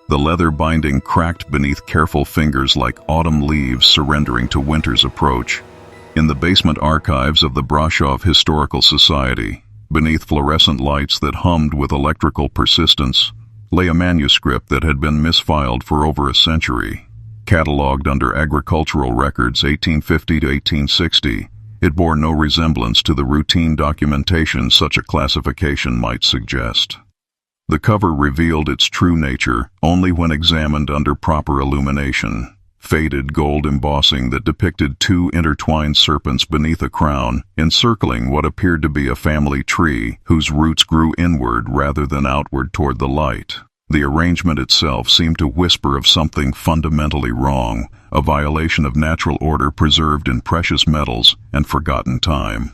the leather binding cracked beneath careful fingers like autumn leaves surrendering to winter's approach. In the basement archives of the Brasov Historical Society, beneath fluorescent lights that hummed with electrical persistence, lay a manuscript that had been misfiled for over a century. Catalogued under Agricultural Records 1850 to 1860, it bore no resemblance to the routine documentation such a classification might suggest. The cover revealed its true nature only when examined under proper illumination. Faded gold embossing that depicted two intertwined serpents beneath a crown, encircling what appeared to be a family tree whose roots grew inward rather than outward toward the light. The arrangement itself seemed to whisper of something fundamentally wrong, a violation of natural order preserved in precious metals and forgotten time.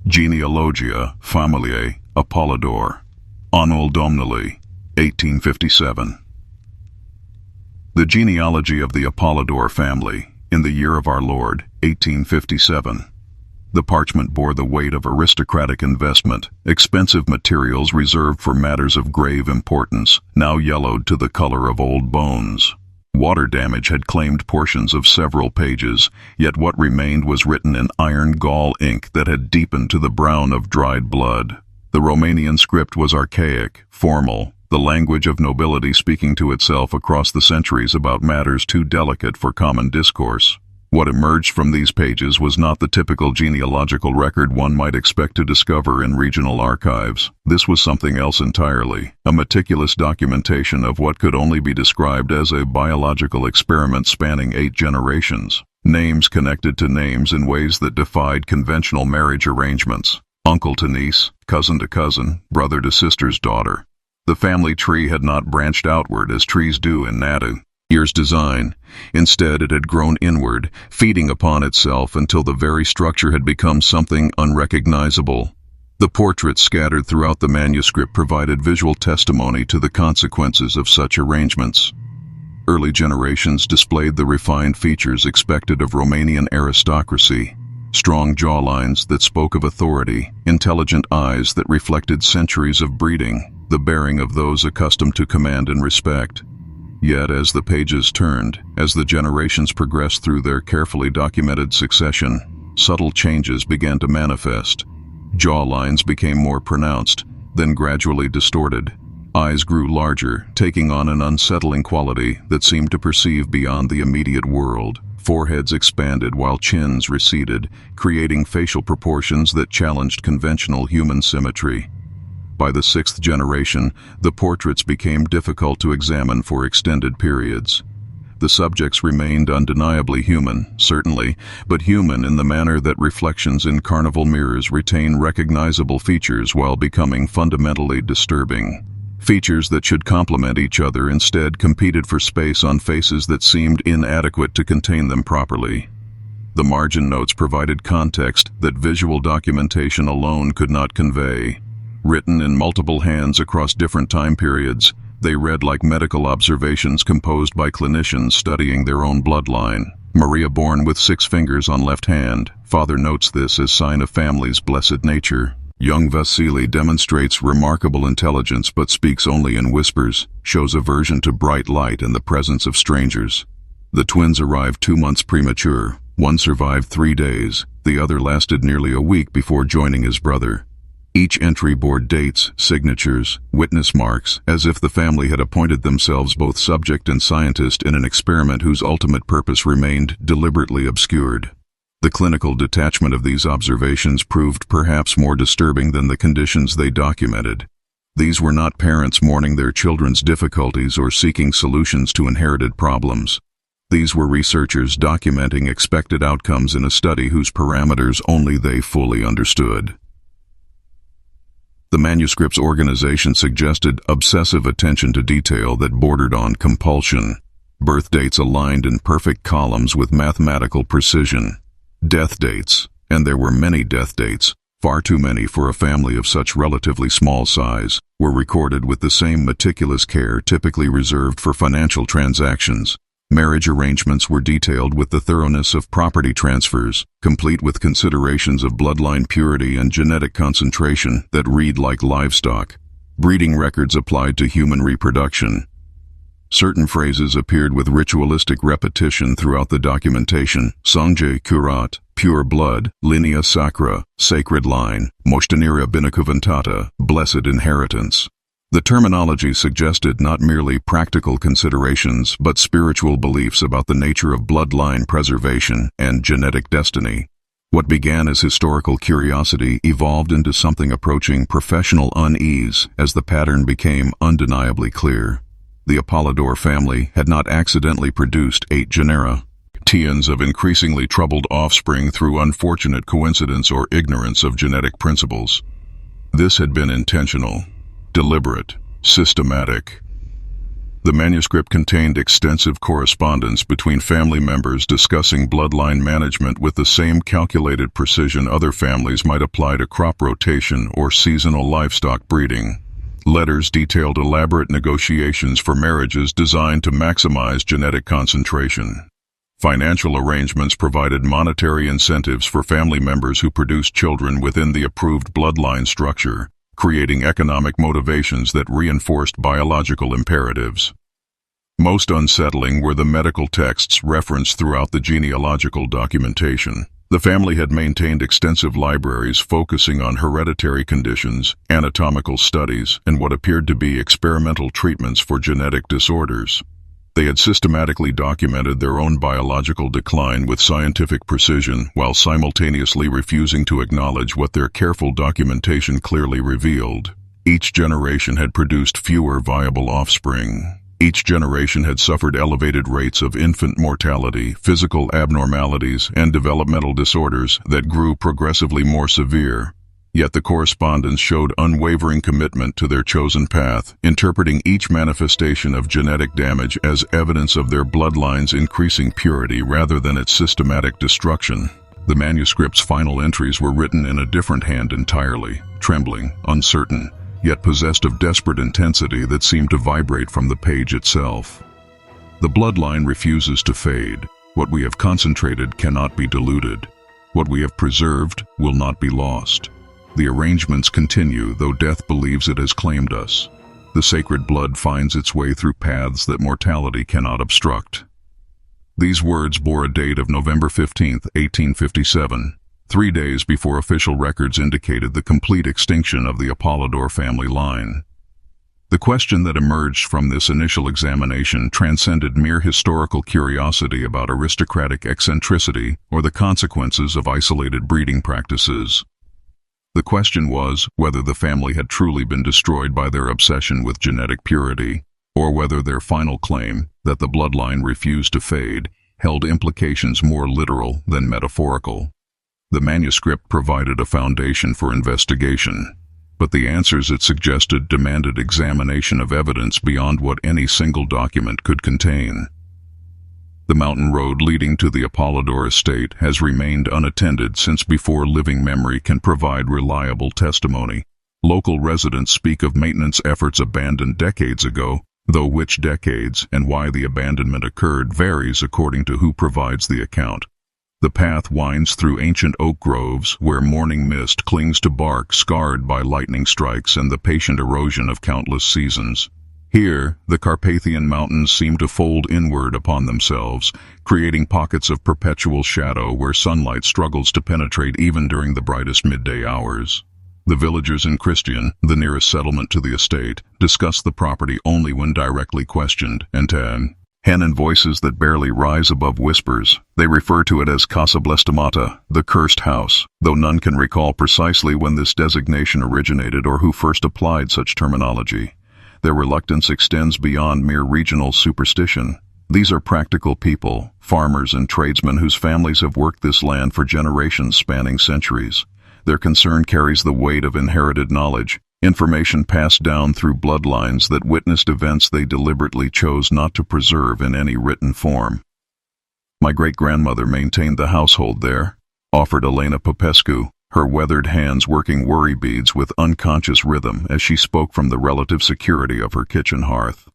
Genealogia Familiae Apolodor, Anul Domnului, 1857. The genealogy of the Apolodor family, in the year of our Lord, 1857. The parchment bore the weight of aristocratic investment, expensive materials reserved for matters of grave importance, now yellowed to the color of old bones. Water damage had claimed portions of several pages, yet what remained was written in iron gall ink that had deepened to the brown of dried blood. The Romanian script was archaic, formal, the language of nobility speaking to itself across the centuries about matters too delicate for common discourse. What emerged from these pages was not the typical genealogical record one might expect to discover in regional archives. This was something else entirely, a meticulous documentation of what could only be described as a biological experiment spanning 8 generations. Names connected to names in ways that defied conventional marriage arrangements. Uncle to niece, cousin to cousin, brother to sister's daughter. The family tree had not branched outward as trees do in Year's design. Instead, it had grown inward, feeding upon itself until the very structure had become something unrecognizable. The portraits scattered throughout the manuscript provided visual testimony to the consequences of such arrangements. Early generations displayed the refined features expected of Romanian aristocracy. Strong jawlines that spoke of authority, intelligent eyes that reflected centuries of breeding, the bearing of those accustomed to command and respect. Yet as the pages turned, as the generations progressed through their carefully documented succession, subtle changes began to manifest. Jawlines became more pronounced, then gradually distorted. Eyes grew larger, taking on an unsettling quality that seemed to perceive beyond the immediate world. Foreheads expanded while chins receded, creating facial proportions that challenged conventional human symmetry. By the 6th generation, the portraits became difficult to examine for extended periods. The subjects remained undeniably human, certainly, but human in the manner that reflections in carnival mirrors retain recognizable features while becoming fundamentally disturbing. Features that should complement each other instead competed for space on faces that seemed inadequate to contain them properly. The margin notes provided context that visual documentation alone could not convey. Written in multiple hands across different time periods, they read like medical observations composed by clinicians studying their own bloodline. Maria born with 6 fingers on left hand. Father notes this as sign of family's blessed nature. Young Vasily demonstrates remarkable intelligence but speaks only in whispers, shows aversion to bright light and the presence of strangers. The twins arrived 2 months premature. One survived 3 days, the other lasted nearly a week before joining his brother. Each entry bore dates, signatures, witness marks, as if the family had appointed themselves both subject and scientist in an experiment whose ultimate purpose remained deliberately obscured. The clinical detachment of these observations proved perhaps more disturbing than the conditions they documented. These were not parents mourning their children's difficulties or seeking solutions to inherited problems. These were researchers documenting expected outcomes in a study whose parameters only they fully understood. The manuscript's organization suggested obsessive attention to detail that bordered on compulsion. Birth dates aligned in perfect columns with mathematical precision. Death dates, and there were many death dates, far too many for a family of such relatively small size, were recorded with the same meticulous care typically reserved for financial transactions. Marriage arrangements were detailed with the thoroughness of property transfers, complete with considerations of bloodline purity and genetic concentration that read like livestock. Breeding records applied to human reproduction. Certain phrases appeared with ritualistic repetition throughout the documentation: Sangye Kurat, pure blood, linea sacra, sacred line, moshtanira binakuvantata, blessed inheritance. The terminology suggested not merely practical considerations but spiritual beliefs about the nature of bloodline preservation and genetic destiny. What began as historical curiosity evolved into something approaching professional unease as the pattern became undeniably clear. The Apolodor family had not accidentally produced 8 genera, teons of increasingly troubled offspring through unfortunate coincidence or ignorance of genetic principles. This had been intentional, deliberate, systematic. The manuscript contained extensive correspondence between family members discussing bloodline management with the same calculated precision other families might apply to crop rotation or seasonal livestock breeding. Letters detailed elaborate negotiations for marriages designed to maximize genetic concentration. Financial arrangements provided monetary incentives for family members who produced children within the approved bloodline structure, creating economic motivations that reinforced biological imperatives. Most unsettling were the medical texts referenced throughout the genealogical documentation. The family had maintained extensive libraries focusing on hereditary conditions, anatomical studies, and what appeared to be experimental treatments for genetic disorders. They had systematically documented their own biological decline with scientific precision while simultaneously refusing to acknowledge what their careful documentation clearly revealed. Each generation had produced fewer viable offspring. Each generation had suffered elevated rates of infant mortality, physical abnormalities, and developmental disorders that grew progressively more severe. Yet the correspondence showed unwavering commitment to their chosen path, interpreting each manifestation of genetic damage as evidence of their bloodline's increasing purity rather than its systematic destruction. The manuscript's final entries were written in a different hand entirely, trembling, uncertain, yet possessed of desperate intensity that seemed to vibrate from the page itself. The bloodline refuses to fade. What we have concentrated cannot be diluted. What we have preserved will not be lost. The arrangements continue, though death believes it has claimed us. The sacred blood finds its way through paths that mortality cannot obstruct. These words bore a date of November 15, 1857, 3 days before official records indicated the complete extinction of the Apolodor family line. The question that emerged from this initial examination transcended mere historical curiosity about aristocratic eccentricity or the consequences of isolated breeding practices. The question was whether the family had truly been destroyed by their obsession with genetic purity, or whether their final claim, that the bloodline refused to fade, held implications more literal than metaphorical. The manuscript provided a foundation for investigation, but the answers it suggested demanded examination of evidence beyond what any single document could contain. The mountain road leading to the Apolodor estate has remained unattended since before living memory can provide reliable testimony. Local residents speak of maintenance efforts abandoned decades ago, though which decades and why the abandonment occurred varies according to who provides the account. The path winds through ancient oak groves where morning mist clings to bark scarred by lightning strikes and the patient erosion of countless seasons. Here, the Carpathian Mountains seem to fold inward upon themselves, creating pockets of perpetual shadow where sunlight struggles to penetrate even during the brightest midday hours. The villagers in Christian, the nearest settlement to the estate, discuss the property only when directly questioned, and in voices that barely rise above whispers, they refer to it as Casa Blestimata, the cursed house, though none can recall precisely when this designation originated or who first applied such terminology. Their reluctance extends beyond mere regional superstition. These are practical people, farmers and tradesmen whose families have worked this land for generations spanning centuries. Their concern carries the weight of inherited knowledge, information passed down through bloodlines that witnessed events they deliberately chose not to preserve in any written form. My great-grandmother maintained the household there, offered Elena Popescu, her weathered hands working worry beads with unconscious rhythm as she spoke from the relative security of her kitchen hearth.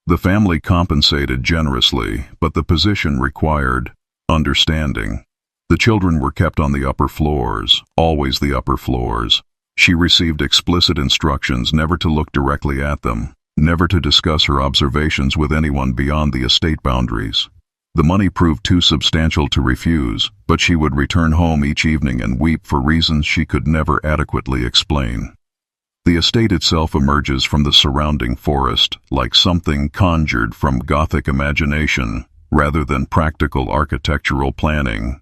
The family compensated generously, but the position required understanding. The children were kept on the upper floors, always the upper floors. She received explicit instructions never to look directly at them, never to discuss her observations with anyone beyond the estate boundaries. The money proved too substantial to refuse, but she would return home each evening and weep for reasons she could never adequately explain. The estate itself emerges from the surrounding forest like something conjured from Gothic imagination rather than practical architectural planning.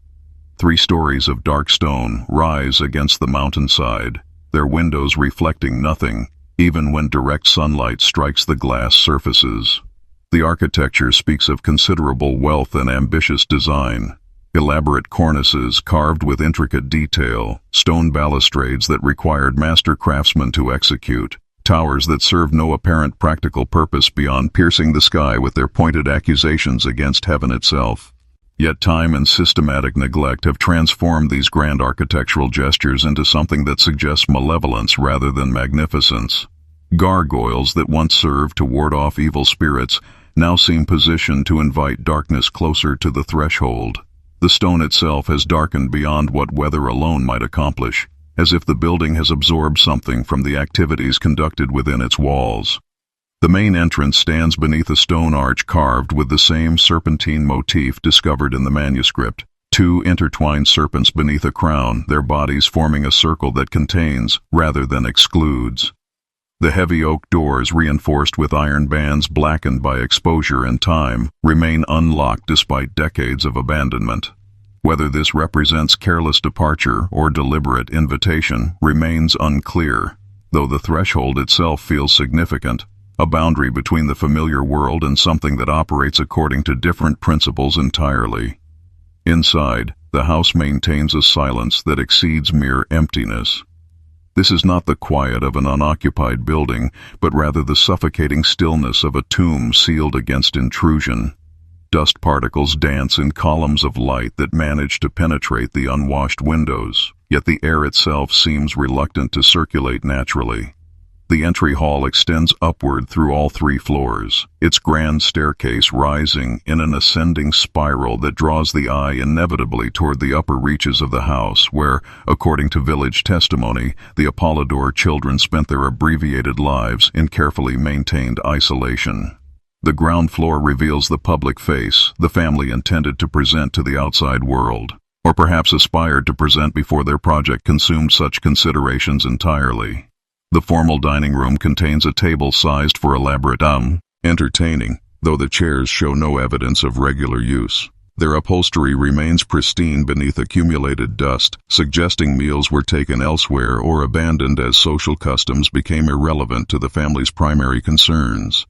3 stories of dark stone rise against the mountainside, their windows reflecting nothing, even when direct sunlight strikes the glass surfaces. The architecture speaks of considerable wealth and ambitious design. Elaborate cornices carved with intricate detail, stone balustrades that required master craftsmen to execute, towers that served no apparent practical purpose beyond piercing the sky with their pointed accusations against heaven itself. Yet time and systematic neglect have transformed these grand architectural gestures into something that suggests malevolence rather than magnificence. Gargoyles that once served to ward off evil spirits now seem positioned to invite darkness closer to the threshold. The stone itself has darkened beyond what weather alone might accomplish, as if the building has absorbed something from the activities conducted within its walls. The main entrance stands beneath a stone arch carved with the same serpentine motif discovered in the manuscript. 2 intertwined serpents beneath a crown, their bodies forming a circle that contains rather than excludes. The heavy oak doors, reinforced with iron bands blackened by exposure and time, remain unlocked despite decades of abandonment. Whether this represents careless departure or deliberate invitation remains unclear, though the threshold itself feels significant, a boundary between the familiar world and something that operates according to different principles entirely. Inside, the house maintains a silence that exceeds mere emptiness. This is not the quiet of an unoccupied building, but rather the suffocating stillness of a tomb sealed against intrusion. Dust particles dance in columns of light that manage to penetrate the unwashed windows, yet the air itself seems reluctant to circulate naturally. The entry hall extends upward through all 3 floors, its grand staircase rising in an ascending spiral that draws the eye inevitably toward the upper reaches of the house, where, according to village testimony, the Apolodor children spent their abbreviated lives in carefully maintained isolation. The ground floor reveals the public face the family intended to present to the outside world, or perhaps aspired to present before their project consumed such considerations entirely. The formal dining room contains a table sized for elaborate entertaining, though the chairs show no evidence of regular use. Their upholstery remains pristine beneath accumulated dust, suggesting meals were taken elsewhere or abandoned as social customs became irrelevant to the family's primary concerns.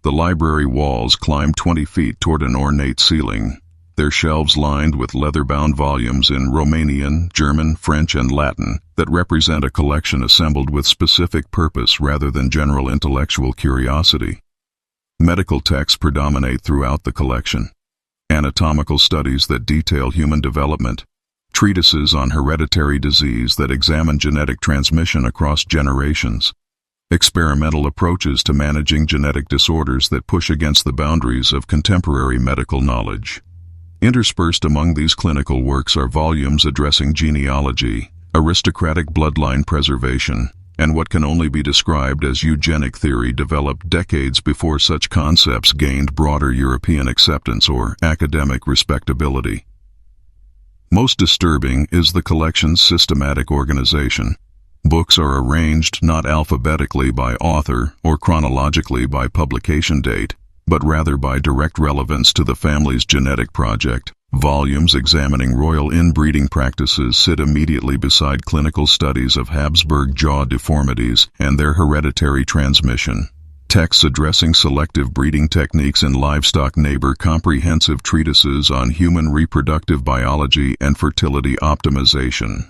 The library walls climb 20 feet toward an ornate ceiling, their shelves lined with leather-bound volumes in Romanian, German, French, and Latin that represent a collection assembled with specific purpose rather than general intellectual curiosity. Medical texts predominate throughout the collection. Anatomical studies that detail human development, treatises on hereditary disease that examine genetic transmission across generations, experimental approaches to managing genetic disorders that push against the boundaries of contemporary medical knowledge. Interspersed among these clinical works are volumes addressing genealogy, aristocratic bloodline preservation, and what can only be described as eugenic theory developed decades before such concepts gained broader European acceptance or academic respectability. Most disturbing is the collection's systematic organization. Books are arranged not alphabetically by author or chronologically by publication date, but rather by direct relevance to the family's genetic project. Volumes examining royal inbreeding practices sit immediately beside clinical studies of Habsburg jaw deformities and their hereditary transmission. Texts addressing selective breeding techniques in livestock neighbor comprehensive treatises on human reproductive biology and fertility optimization.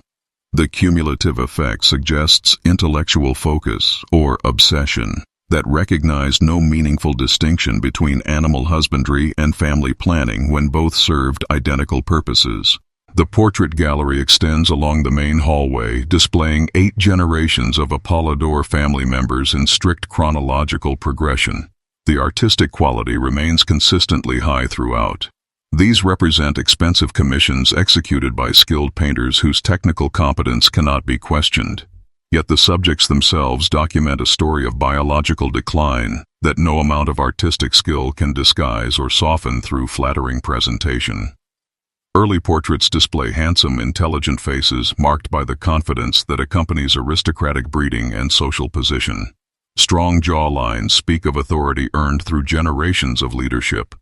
The cumulative effect suggests intellectual focus, or obsession, that recognized no meaningful distinction between animal husbandry and family planning when both served identical purposes. The portrait gallery extends along the main hallway, displaying 8 generations of Apolodor family members in strict chronological progression. The artistic quality remains consistently high throughout. These represent expensive commissions executed by skilled painters whose technical competence cannot be questioned. Yet the subjects themselves document a story of biological decline that no amount of artistic skill can disguise or soften through flattering presentation. Early portraits display handsome, intelligent faces marked by the confidence that accompanies aristocratic breeding and social position. Strong jawlines speak of authority earned through generations of leadership.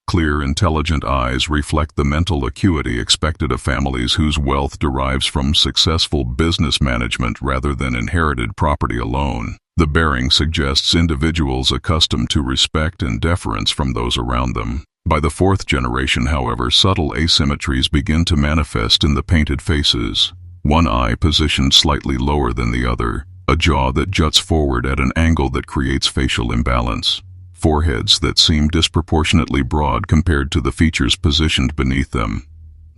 Clear, intelligent eyes reflect the mental acuity expected of families whose wealth derives from successful business management rather than inherited property alone. The bearing suggests individuals accustomed to respect and deference from those around them. By the fourth generation, however, subtle asymmetries begin to manifest in the painted faces. One eye positioned slightly lower than the other, a jaw that juts forward at an angle that creates facial imbalance, foreheads that seem disproportionately broad compared to the features positioned beneath them.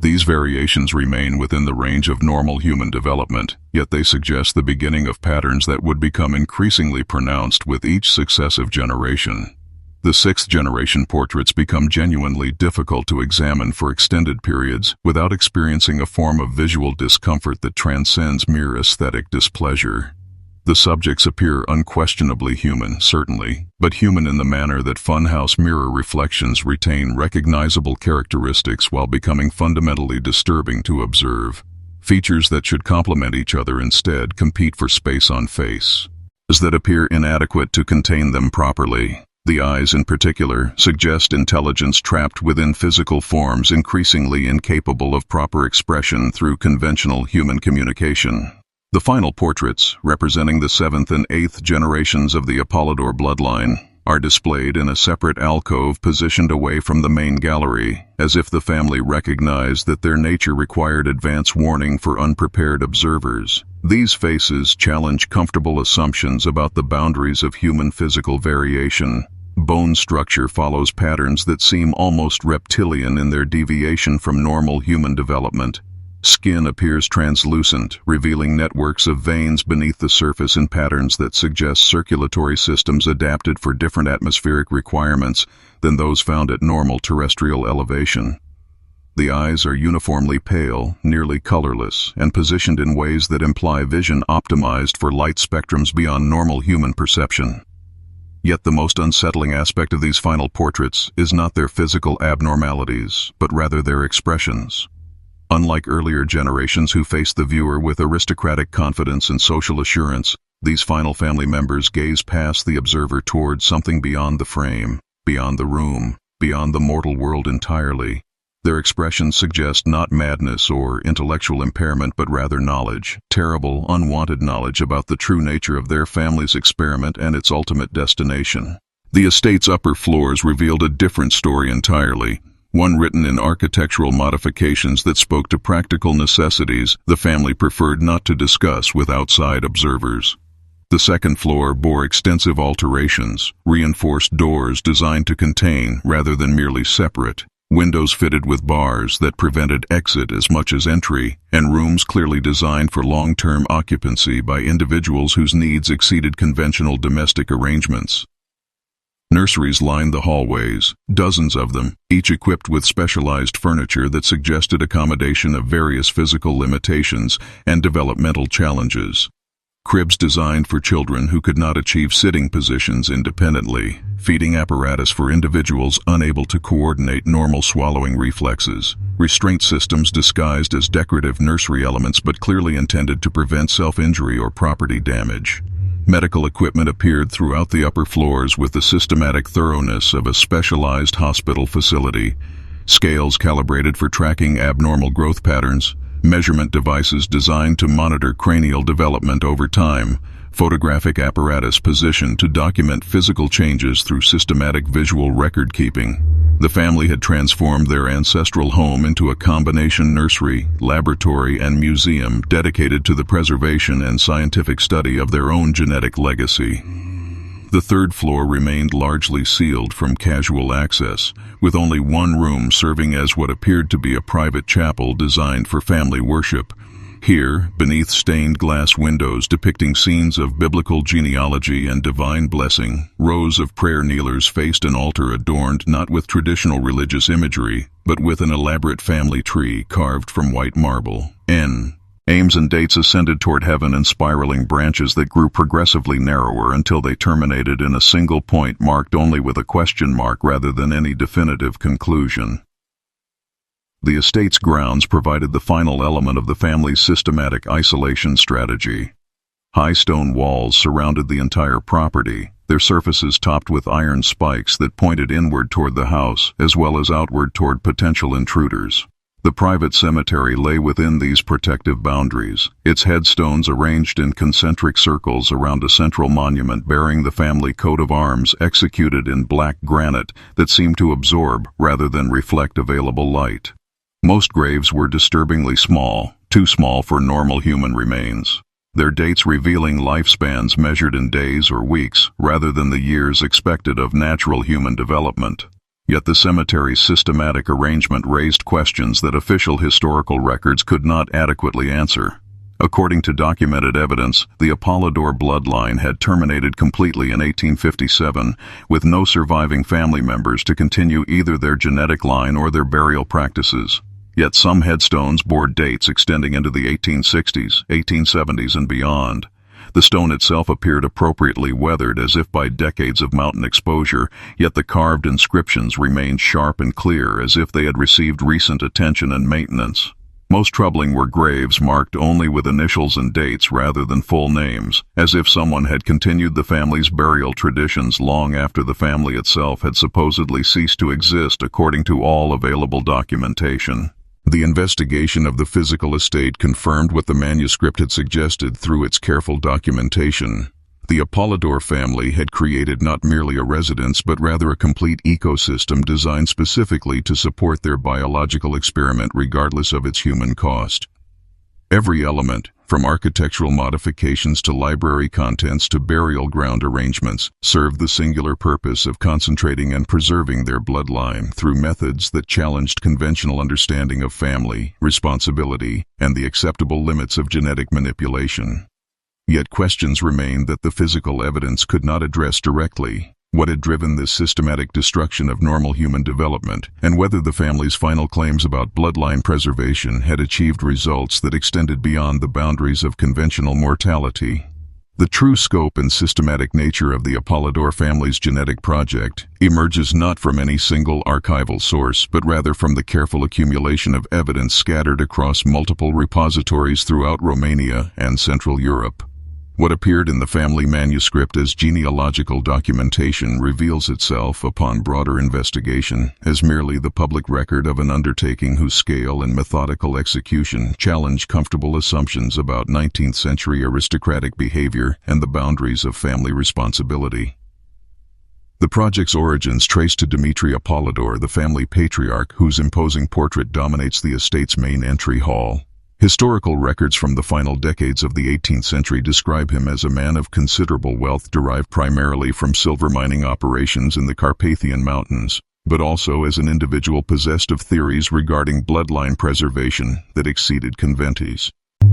These variations remain within the range of normal human development, yet they suggest the beginning of patterns that would become increasingly pronounced with each successive generation. The sixth-generation portraits become genuinely difficult to examine for extended periods without experiencing a form of visual discomfort that transcends mere aesthetic displeasure. The subjects appear unquestionably human, certainly, but human in the manner that funhouse mirror reflections retain recognizable characteristics while becoming fundamentally disturbing to observe. Features that should complement each other instead compete for space on face, as that appear inadequate to contain them properly. The eyes, in particular, suggest intelligence trapped within physical forms increasingly incapable of proper expression through conventional human communication. The final portraits, representing the seventh and eighth generations of the Apolodor bloodline, are displayed in a separate alcove positioned away from the main gallery, as if the family recognized that their nature required advance warning for unprepared observers. These faces challenge comfortable assumptions about the boundaries of human physical variation. Bone structure follows patterns that seem almost reptilian in their deviation from normal human development. Skin appears translucent, revealing networks of veins beneath the surface in patterns that suggest circulatory systems adapted for different atmospheric requirements than those found at normal terrestrial elevation. The eyes are uniformly pale, nearly colorless, and positioned in ways that imply vision optimized for light spectrums beyond normal human perception. Yet the most unsettling aspect of these final portraits is not their physical abnormalities, but rather their expressions. Unlike earlier generations who faced the viewer with aristocratic confidence and social assurance, these final family members gaze past the observer toward something beyond the frame, beyond the room, beyond the mortal world entirely. Their expressions suggest not madness or intellectual impairment, but rather knowledge, terrible, unwanted knowledge about the true nature of their family's experiment and its ultimate destination. The estate's upper floors revealed a different story entirely, one written in architectural modifications that spoke to practical necessities the family preferred not to discuss with outside observers. The second floor bore extensive alterations, reinforced doors designed to contain rather than merely separate, windows fitted with bars that prevented exit as much as entry, and rooms clearly designed for long-term occupancy by individuals whose needs exceeded conventional domestic arrangements. Nurseries lined the hallways, dozens of them, each equipped with specialized furniture that suggested accommodation of various physical limitations and developmental challenges. Cribs designed for children who could not achieve sitting positions independently, feeding apparatus for individuals unable to coordinate normal swallowing reflexes, restraint systems disguised as decorative nursery elements but clearly intended to prevent self-injury or property damage. Medical equipment appeared throughout the upper floors with the systematic thoroughness of a specialized hospital facility. Scales calibrated for tracking abnormal growth patterns, measurement devices designed to monitor cranial development over time, photographic apparatus positioned to document physical changes through systematic visual record-keeping. The family had transformed their ancestral home into a combination nursery, laboratory, and museum dedicated to the preservation and scientific study of their own genetic legacy. The third floor remained largely sealed from casual access, with only one room serving as what appeared to be a private chapel designed for family worship. Here, beneath stained glass windows depicting scenes of biblical genealogy and divine blessing, rows of prayer kneelers faced an altar adorned not with traditional religious imagery, but with an elaborate family tree carved from white marble. Aims and dates ascended toward heaven in spiraling branches that grew progressively narrower until they terminated in a single point marked only with a question mark rather than any definitive conclusion. The estate's grounds provided the final element of the family's systematic isolation strategy. High stone walls surrounded the entire property, their surfaces topped with iron spikes that pointed inward toward the house as well as outward toward potential intruders. The private cemetery lay within these protective boundaries, its headstones arranged in concentric circles around a central monument bearing the family coat of arms executed in black granite that seemed to absorb rather than reflect available light. Most graves were disturbingly small, too small for normal human remains, their dates revealing lifespans measured in days or weeks rather than the years expected of natural human development. Yet the cemetery's systematic arrangement raised questions that official historical records could not adequately answer. According to documented evidence, the Apolodor bloodline had terminated completely in 1857, with no surviving family members to continue either their genetic line or their burial practices. Yet some headstones bore dates extending into the 1860s, 1870s, and beyond. The stone itself appeared appropriately weathered as if by decades of mountain exposure, yet the carved inscriptions remained sharp and clear as if they had received recent attention and maintenance. Most troubling were graves marked only with initials and dates rather than full names, as if someone had continued the family's burial traditions long after the family itself had supposedly ceased to exist according to all available documentation. The investigation of the physical estate confirmed what the manuscript had suggested through its careful documentation. The Apolodor family had created not merely a residence but rather a complete ecosystem designed specifically to support their biological experiment regardless of its human cost. Every element, from architectural modifications to library contents to burial ground arrangements, served the singular purpose of concentrating and preserving their bloodline through methods that challenged conventional understanding of family, responsibility, and the acceptable limits of genetic manipulation. Yet questions remained that the physical evidence could not address directly: what had driven this systematic destruction of normal human development, and whether the family's final claims about bloodline preservation had achieved results that extended beyond the boundaries of conventional mortality. The true scope and systematic nature of the Apolodor family's genetic project emerges not from any single archival source, but rather from the careful accumulation of evidence scattered across multiple repositories throughout Romania and Central Europe. What appeared in the family manuscript as genealogical documentation reveals itself, upon broader investigation, as merely the public record of an undertaking whose scale and methodical execution challenge comfortable assumptions about 19th-century aristocratic behavior and the boundaries of family responsibility. The project's origins trace to Dimitri Apolodor, the family patriarch whose imposing portrait dominates the estate's main entry hall. Historical records from the final decades of the 18th century describe him as a man of considerable wealth derived primarily from silver mining operations in the Carpathian Mountains, but also as an individual possessed of theories regarding bloodline preservation that exceeded Conventi's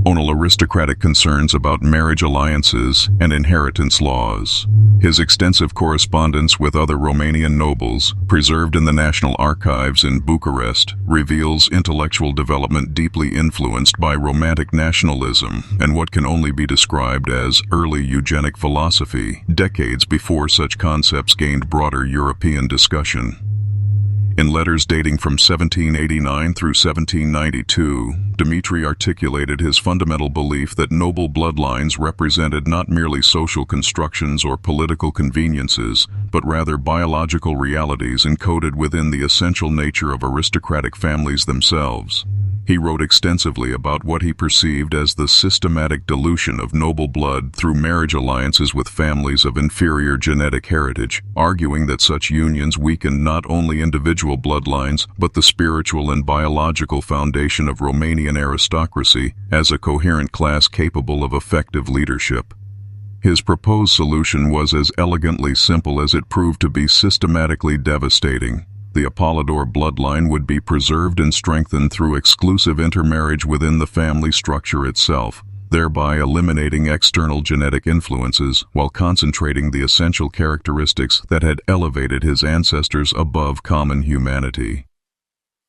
own aristocratic concerns about marriage alliances and inheritance laws. His extensive correspondence with other Romanian nobles, preserved in the National Archives in Bucharest, reveals intellectual development deeply influenced by Romantic nationalism and what can only be described as early eugenic philosophy, decades before such concepts gained broader European discussion. In letters dating from 1789 through 1792, Dimitri articulated his fundamental belief that noble bloodlines represented not merely social constructions or political conveniences, but rather biological realities encoded within the essential nature of aristocratic families themselves. He wrote extensively about what he perceived as the systematic dilution of noble blood through marriage alliances with families of inferior genetic heritage, arguing that such unions weakened not only individual bloodlines, but the spiritual and biological foundation of Romanian aristocracy as a coherent class capable of effective leadership. His proposed solution was as elegantly simple as it proved to be systematically devastating. The Apolodor bloodline would be preserved and strengthened through exclusive intermarriage within the family structure itself, thereby eliminating external genetic influences while concentrating the essential characteristics that had elevated his ancestors above common humanity.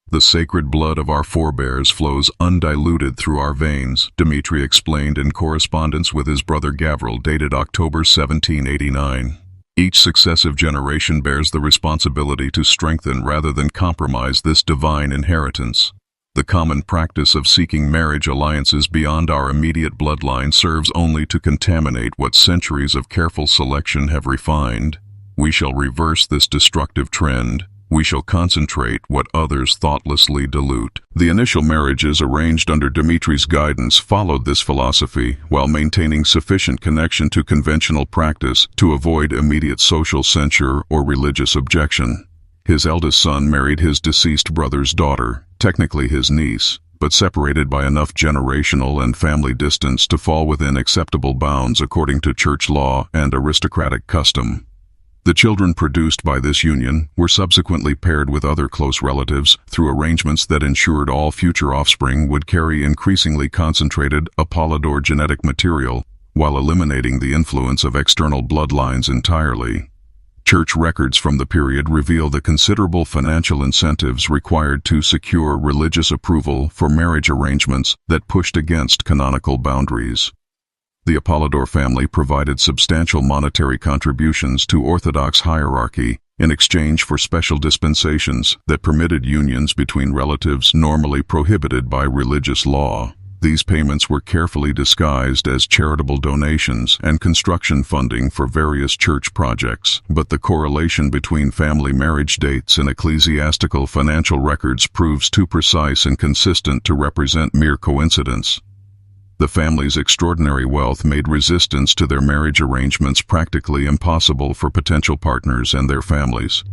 The sacred blood of our forebears flows undiluted through our veins, Dmitri explained in correspondence with his brother Gavril dated October 1789. Each successive generation bears the responsibility to strengthen rather than compromise this divine inheritance. The common practice of seeking marriage alliances beyond our immediate bloodline serves only to contaminate what centuries of careful selection have refined. We shall reverse this destructive trend. We shall concentrate what others thoughtlessly dilute. The initial marriages arranged under Dmitri's guidance followed this philosophy while maintaining sufficient connection to conventional practice to avoid immediate social censure or religious objection. His eldest son married his deceased brother's daughter, technically his niece, but separated by enough generational and family distance to fall within acceptable bounds according to church law and aristocratic custom. The children produced by this union were subsequently paired with other close relatives through arrangements that ensured all future offspring would carry increasingly concentrated Apolodor genetic material while eliminating the influence of external bloodlines entirely. Church records from the period reveal the considerable financial incentives required to secure religious approval for marriage arrangements that pushed against canonical boundaries. The Apolodor family provided substantial monetary contributions to Orthodox hierarchy in exchange for special dispensations that permitted unions between relatives normally prohibited by religious law. These payments were carefully disguised as charitable donations and construction funding for various church projects, but the correlation between family marriage dates and ecclesiastical financial records proves too precise and consistent to represent mere coincidence. The family's extraordinary wealth made resistance to their marriage arrangements practically impossible for potential partners and their families.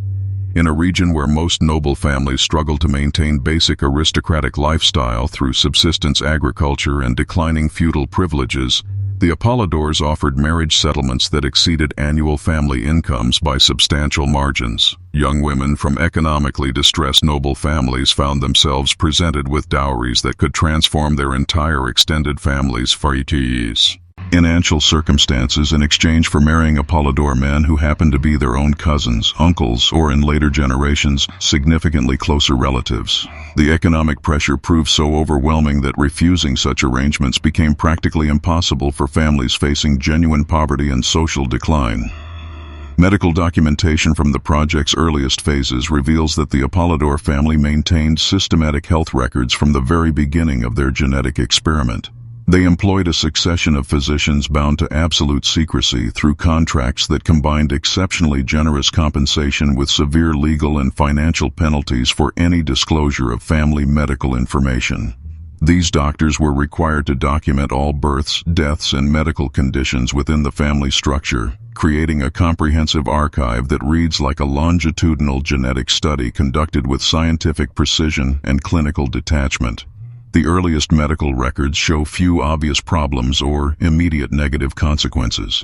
In a region where most noble families struggled to maintain basic aristocratic lifestyle through subsistence agriculture and declining feudal privileges, the Apolodors offered marriage settlements that exceeded annual family incomes by substantial margins. Young women from economically distressed noble families found themselves presented with dowries that could transform their entire extended family's financial circumstances in exchange for marrying Apolodor men who happened to be their own cousins, uncles, or in later generations, significantly closer relatives. The economic pressure proved so overwhelming that refusing such arrangements became practically impossible for families facing genuine poverty and social decline. Medical documentation from the project's earliest phases reveals that the Apolodor family maintained systematic health records from the very beginning of their genetic experiment. They employed a succession of physicians bound to absolute secrecy through contracts that combined exceptionally generous compensation with severe legal and financial penalties for any disclosure of family medical information. These doctors were required to document all births, deaths, and medical conditions within the family structure, creating a comprehensive archive that reads like a longitudinal genetic study conducted with scientific precision and clinical detachment. The earliest medical records show few obvious problems or immediate negative consequences.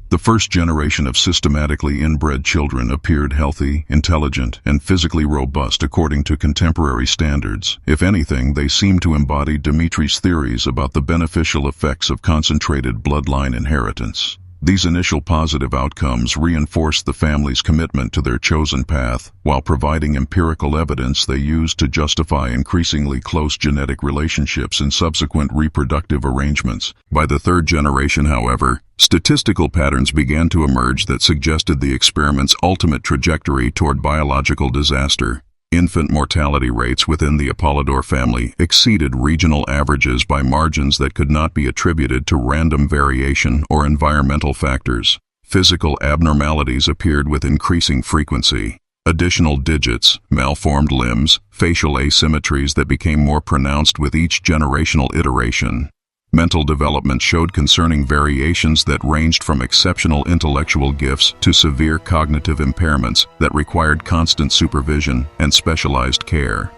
The first generation of systematically inbred children appeared healthy, intelligent, and physically robust according to contemporary standards. If anything, they seem to embody Dmitri's theories about the beneficial effects of concentrated bloodline inheritance. These initial positive outcomes reinforced the family's commitment to their chosen path, while providing empirical evidence they used to justify increasingly close genetic relationships in subsequent reproductive arrangements. By the third generation, however, statistical patterns began to emerge that suggested the experiment's ultimate trajectory toward biological disaster. Infant mortality rates within the Apolodor family exceeded regional averages by margins that could not be attributed to random variation or environmental factors. Physical abnormalities appeared with increasing frequency. Additional digits, malformed limbs, facial asymmetries that became more pronounced with each generational iteration. Mental development showed concerning variations that ranged from exceptional intellectual gifts to severe cognitive impairments that required constant supervision and specialized care.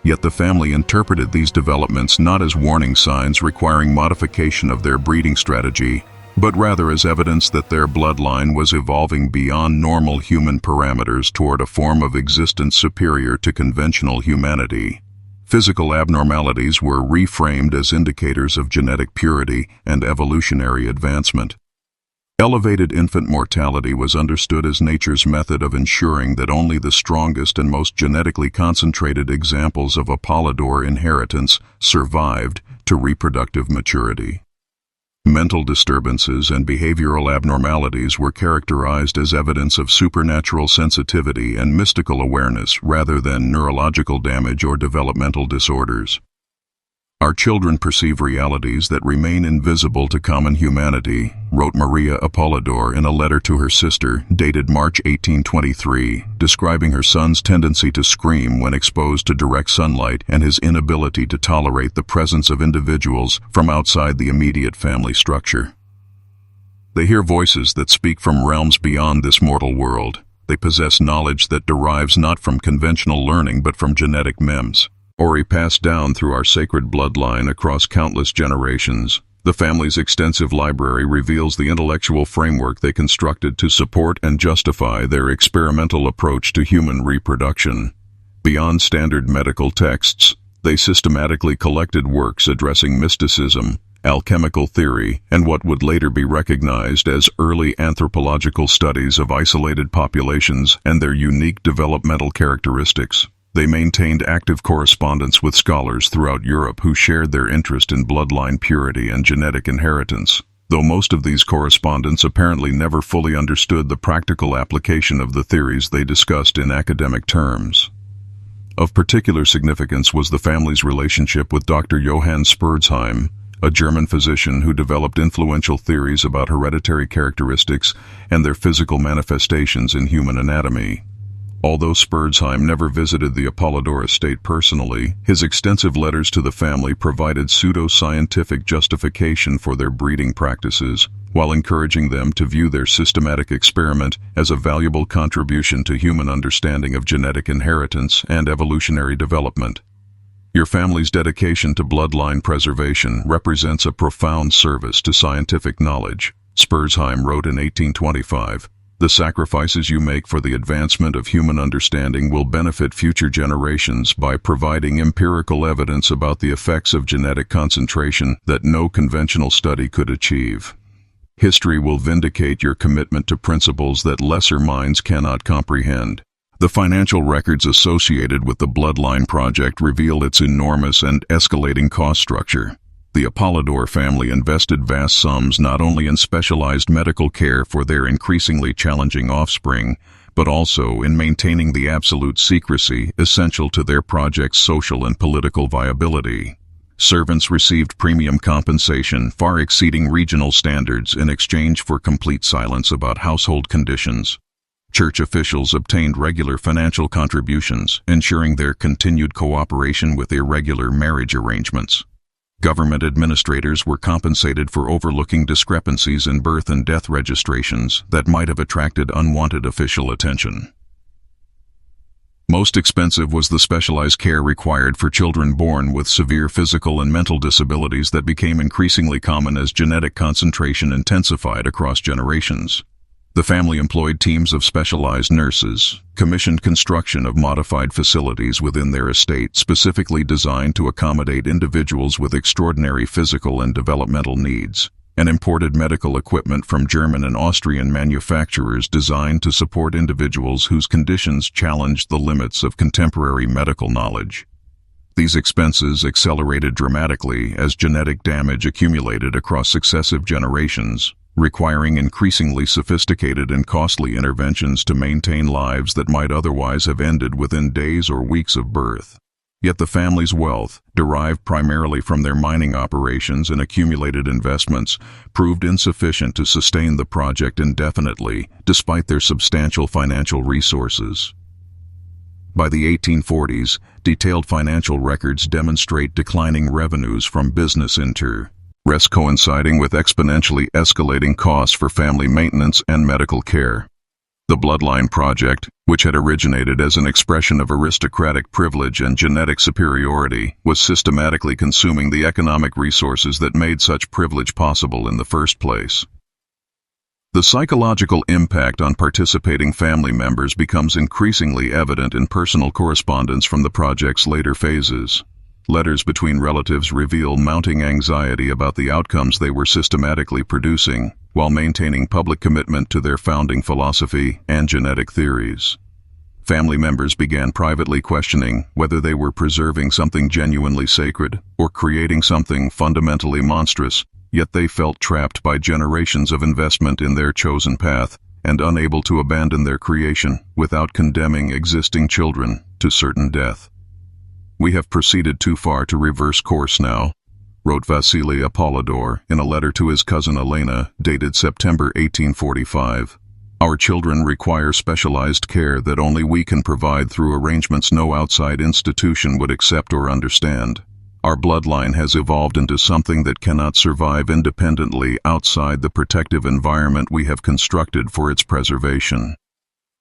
Yet the family interpreted these developments not as warning signs requiring modification of their breeding strategy, but rather as evidence that their bloodline was evolving beyond normal human parameters toward a form of existence superior to conventional humanity. Physical abnormalities were reframed as indicators of genetic purity and evolutionary advancement. Elevated infant mortality was understood as nature's method of ensuring that only the strongest and most genetically concentrated examples of Apolodor inheritance survived to reproductive maturity. Mental disturbances and behavioral abnormalities were characterized as evidence of supernatural sensitivity and mystical awareness rather than neurological damage or developmental disorders. Our children perceive realities that remain invisible to common humanity, wrote Maria Apolodor in a letter to her sister dated March 1823, describing her son's tendency to scream when exposed to direct sunlight and his inability to tolerate the presence of individuals from outside the immediate family structure. They hear voices that speak from realms beyond this mortal world. They possess knowledge that derives not from conventional learning but from genetic memes, or passed down through our sacred bloodline across countless generations. The family's extensive library reveals the intellectual framework they constructed to support and justify their experimental approach to human reproduction. Beyond standard medical texts, they systematically collected works addressing mysticism, alchemical theory, and what would later be recognized as early anthropological studies of isolated populations and their unique developmental characteristics. They maintained active correspondence with scholars throughout Europe who shared their interest in bloodline purity and genetic inheritance, though most of these correspondents apparently never fully understood the practical application of the theories they discussed in academic terms. Of particular significance was the family's relationship with Dr. Johann Spurzheim, a German physician who developed influential theories about hereditary characteristics and their physical manifestations in human anatomy. Although Spurzheim never visited the Apolodor estate personally, his extensive letters to the family provided pseudo-scientific justification for their breeding practices, while encouraging them to view their systematic experiment as a valuable contribution to human understanding of genetic inheritance and evolutionary development. Your family's dedication to bloodline preservation represents a profound service to scientific knowledge, Spurzheim wrote in 1825. The sacrifices you make for the advancement of human understanding will benefit future generations by providing empirical evidence about the effects of genetic concentration that no conventional study could achieve. History will vindicate your commitment to principles that lesser minds cannot comprehend. The financial records associated with the Bloodline Project reveal its enormous and escalating cost structure. The Apolodor family invested vast sums not only in specialized medical care for their increasingly challenging offspring, but also in maintaining the absolute secrecy essential to their project's social and political viability. Servants received premium compensation far exceeding regional standards in exchange for complete silence about household conditions. Church officials obtained regular financial contributions, ensuring their continued cooperation with irregular marriage arrangements. Government administrators were compensated for overlooking discrepancies in birth and death registrations that might have attracted unwanted official attention. Most expensive was the specialized care required for children born with severe physical and mental disabilities that became increasingly common as genetic concentration intensified across generations. The family employed teams of specialized nurses, commissioned construction of modified facilities within their estate specifically designed to accommodate individuals with extraordinary physical and developmental needs, and imported medical equipment from German and Austrian manufacturers designed to support individuals whose conditions challenged the limits of contemporary medical knowledge. These expenses accelerated dramatically as genetic damage accumulated across successive generations, requiring increasingly sophisticated and costly interventions to maintain lives that might otherwise have ended within days or weeks of birth. Yet the family's wealth, derived primarily from their mining operations and accumulated investments, proved insufficient to sustain the project indefinitely, despite their substantial financial resources. By the 1840s, detailed financial records demonstrate declining revenues from business interests coinciding with exponentially escalating costs for family maintenance and medical care. The Bloodline Project, which had originated as an expression of aristocratic privilege and genetic superiority, was systematically consuming the economic resources that made such privilege possible in the first place. The psychological impact on participating family members becomes increasingly evident in personal correspondence from the project's later phases. Letters between relatives reveal mounting anxiety about the outcomes they were systematically producing, while maintaining public commitment to their founding philosophy and genetic theories. Family members began privately questioning whether they were preserving something genuinely sacred or creating something fundamentally monstrous, yet they felt trapped by generations of investment in their chosen path and unable to abandon their creation without condemning existing children to certain death. "We have proceeded too far to reverse course now," wrote Vasily Apolodor in a letter to his cousin Elena, dated September 1845. "Our children require specialized care that only we can provide through arrangements no outside institution would accept or understand. Our bloodline has evolved into something that cannot survive independently outside the protective environment we have constructed for its preservation.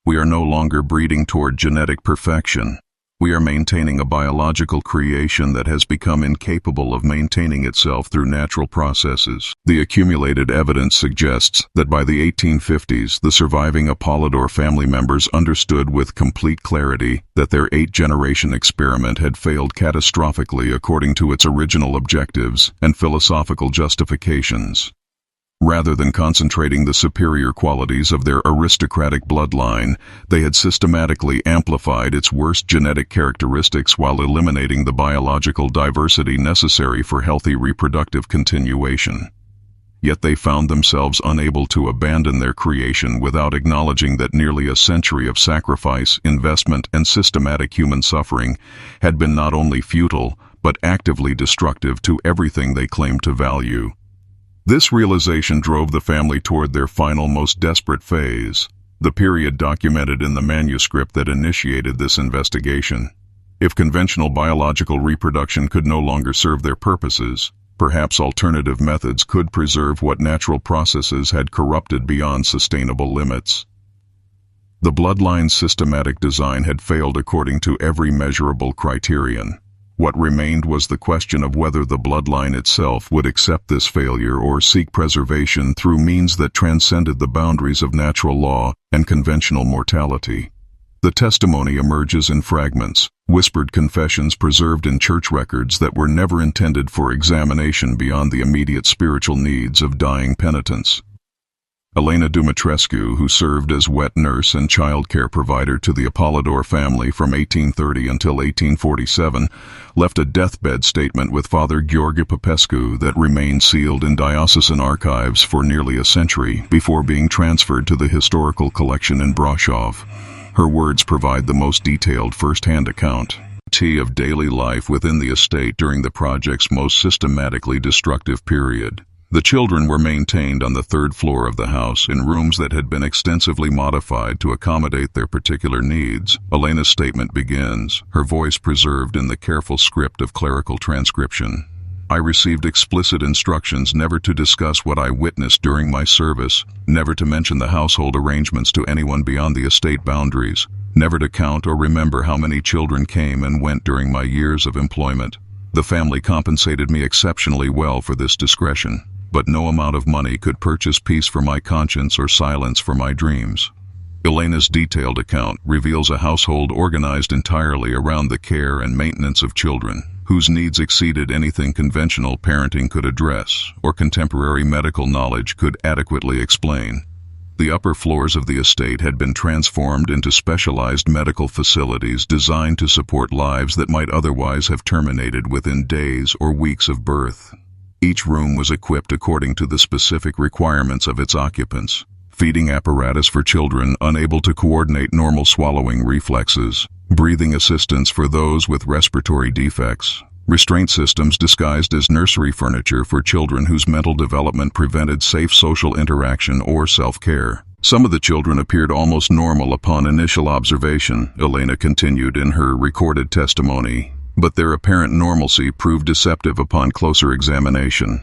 We are no longer breeding toward genetic perfection. We are maintaining a biological creation that has become incapable of maintaining itself through natural processes." The accumulated evidence suggests that by the 1850s, the surviving Apolodor family members understood with complete clarity that their 8-generation experiment had failed catastrophically according to its original objectives and philosophical justifications. Rather than concentrating the superior qualities of their aristocratic bloodline, they had systematically amplified its worst genetic characteristics while eliminating the biological diversity necessary for healthy reproductive continuation. Yet they found themselves unable to abandon their creation without acknowledging that nearly a century of sacrifice, investment, and systematic human suffering had been not only futile, but actively destructive to everything they claimed to value. This realization drove the family toward their final, most desperate phase, the period documented in the manuscript that initiated this investigation. If conventional biological reproduction could no longer serve their purposes, perhaps alternative methods could preserve what natural processes had corrupted beyond sustainable limits. The bloodline's systematic design had failed according to every measurable criterion. What remained was the question of whether the bloodline itself would accept this failure or seek preservation through means that transcended the boundaries of natural law and conventional mortality. The testimony emerges in fragments, whispered confessions preserved in church records that were never intended for examination beyond the immediate spiritual needs of dying penitents. Elena Dumitrescu, who served as wet nurse and child care provider to the Apolodor family from 1830 until 1847, left a deathbed statement with Father Gheorghe Popescu that remained sealed in diocesan archives for nearly a century before being transferred to the historical collection in Brasov. Her words provide the most detailed first-hand account of daily life within the estate during the project's most systematically destructive period. The children were maintained on the 3rd floor of the house in rooms that had been extensively modified to accommodate their particular needs. Elena's statement begins, her voice preserved in the careful script of clerical transcription. "I received explicit instructions never to discuss what I witnessed during my service, never to mention the household arrangements to anyone beyond the estate boundaries, never to count or remember how many children came and went during my years of employment. The family compensated me exceptionally well for this discretion, but no amount of money could purchase peace for my conscience or silence for my dreams." Elena's detailed account reveals a household organized entirely around the care and maintenance of children, whose needs exceeded anything conventional parenting could address or contemporary medical knowledge could adequately explain. The upper floors of the estate had been transformed into specialized medical facilities designed to support lives that might otherwise have terminated within days or weeks of birth. Each room was equipped according to the specific requirements of its occupants: feeding apparatus for children unable to coordinate normal swallowing reflexes, breathing assistance for those with respiratory defects, restraint systems disguised as nursery furniture for children whose mental development prevented safe social interaction or self-care. "Some of the children appeared almost normal upon initial observation," Elena continued in her recorded testimony, "but their apparent normalcy proved deceptive upon closer examination.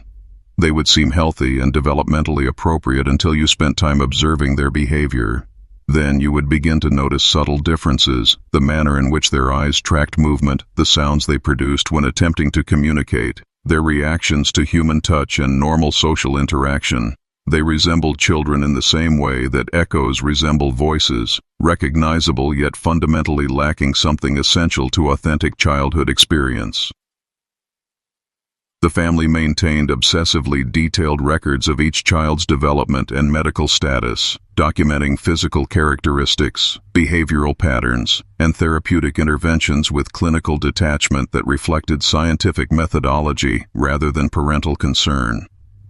They would seem healthy and developmentally appropriate until you spent time observing their behavior. Then you would begin to notice subtle differences, the manner in which their eyes tracked movement, the sounds they produced when attempting to communicate, their reactions to human touch and normal social interaction. They resembled children in the same way that echoes resemble voices, recognizable yet fundamentally lacking something essential to authentic childhood experience." The family maintained obsessively detailed records of each child's development and medical status, documenting physical characteristics, behavioral patterns, and therapeutic interventions with clinical detachment that reflected scientific methodology rather than parental concern.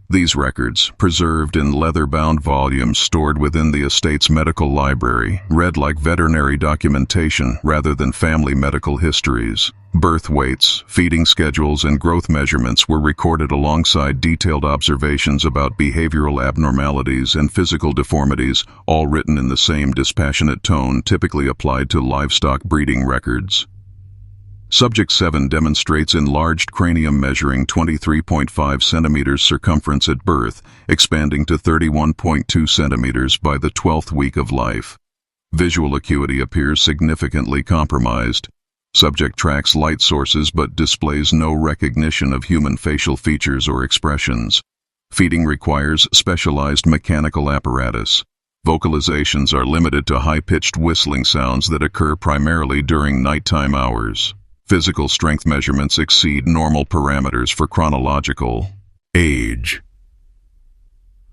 These records, preserved in leather-bound volumes stored within the estate's medical library, read like veterinary documentation rather than family medical histories. Birth weights, feeding schedules, and growth measurements were recorded alongside detailed observations about behavioral abnormalities and physical deformities, all written in the same dispassionate tone typically applied to livestock breeding records. Subject 7 demonstrates enlarged cranium measuring 23.5 centimeters circumference at birth, expanding to 31.2 centimeters by the 12th week of life. Visual acuity appears significantly compromised. Subject tracks light sources but displays no recognition of human facial features or expressions. Feeding requires specialized mechanical apparatus. Vocalizations are limited to high-pitched whistling sounds that occur primarily during nighttime hours. Physical strength measurements exceed normal parameters for chronological age.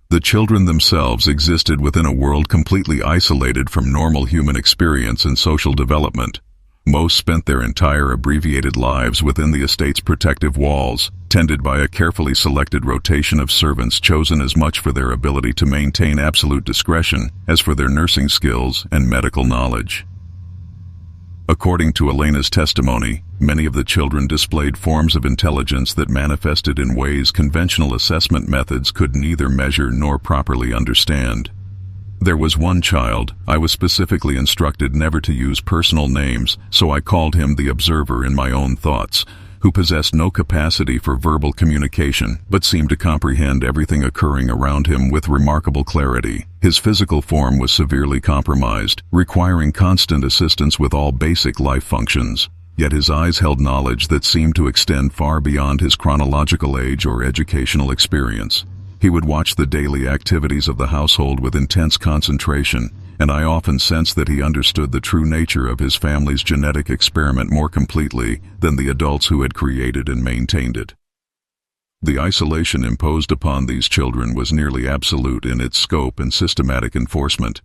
The children themselves existed within a world completely isolated from normal human experience and social development. Most spent their entire abbreviated lives within the estate's protective walls, tended by a carefully selected rotation of servants chosen as much for their ability to maintain absolute discretion as for their nursing skills and medical knowledge. According to Elena's testimony, many of the children displayed forms of intelligence that manifested in ways conventional assessment methods could neither measure nor properly understand. There was one child, I was specifically instructed never to use personal names, so I called him the observer in my own thoughts, who possessed no capacity for verbal communication, but seemed to comprehend everything occurring around him with remarkable clarity. His physical form was severely compromised, requiring constant assistance with all basic life functions. Yet his eyes held knowledge that seemed to extend far beyond his chronological age or educational experience. He would watch the daily activities of the household with intense concentration, and I often sensed that he understood the true nature of his family's genetic experiment more completely than the adults who had created and maintained it. The isolation imposed upon these children was nearly absolute in its scope and systematic enforcement.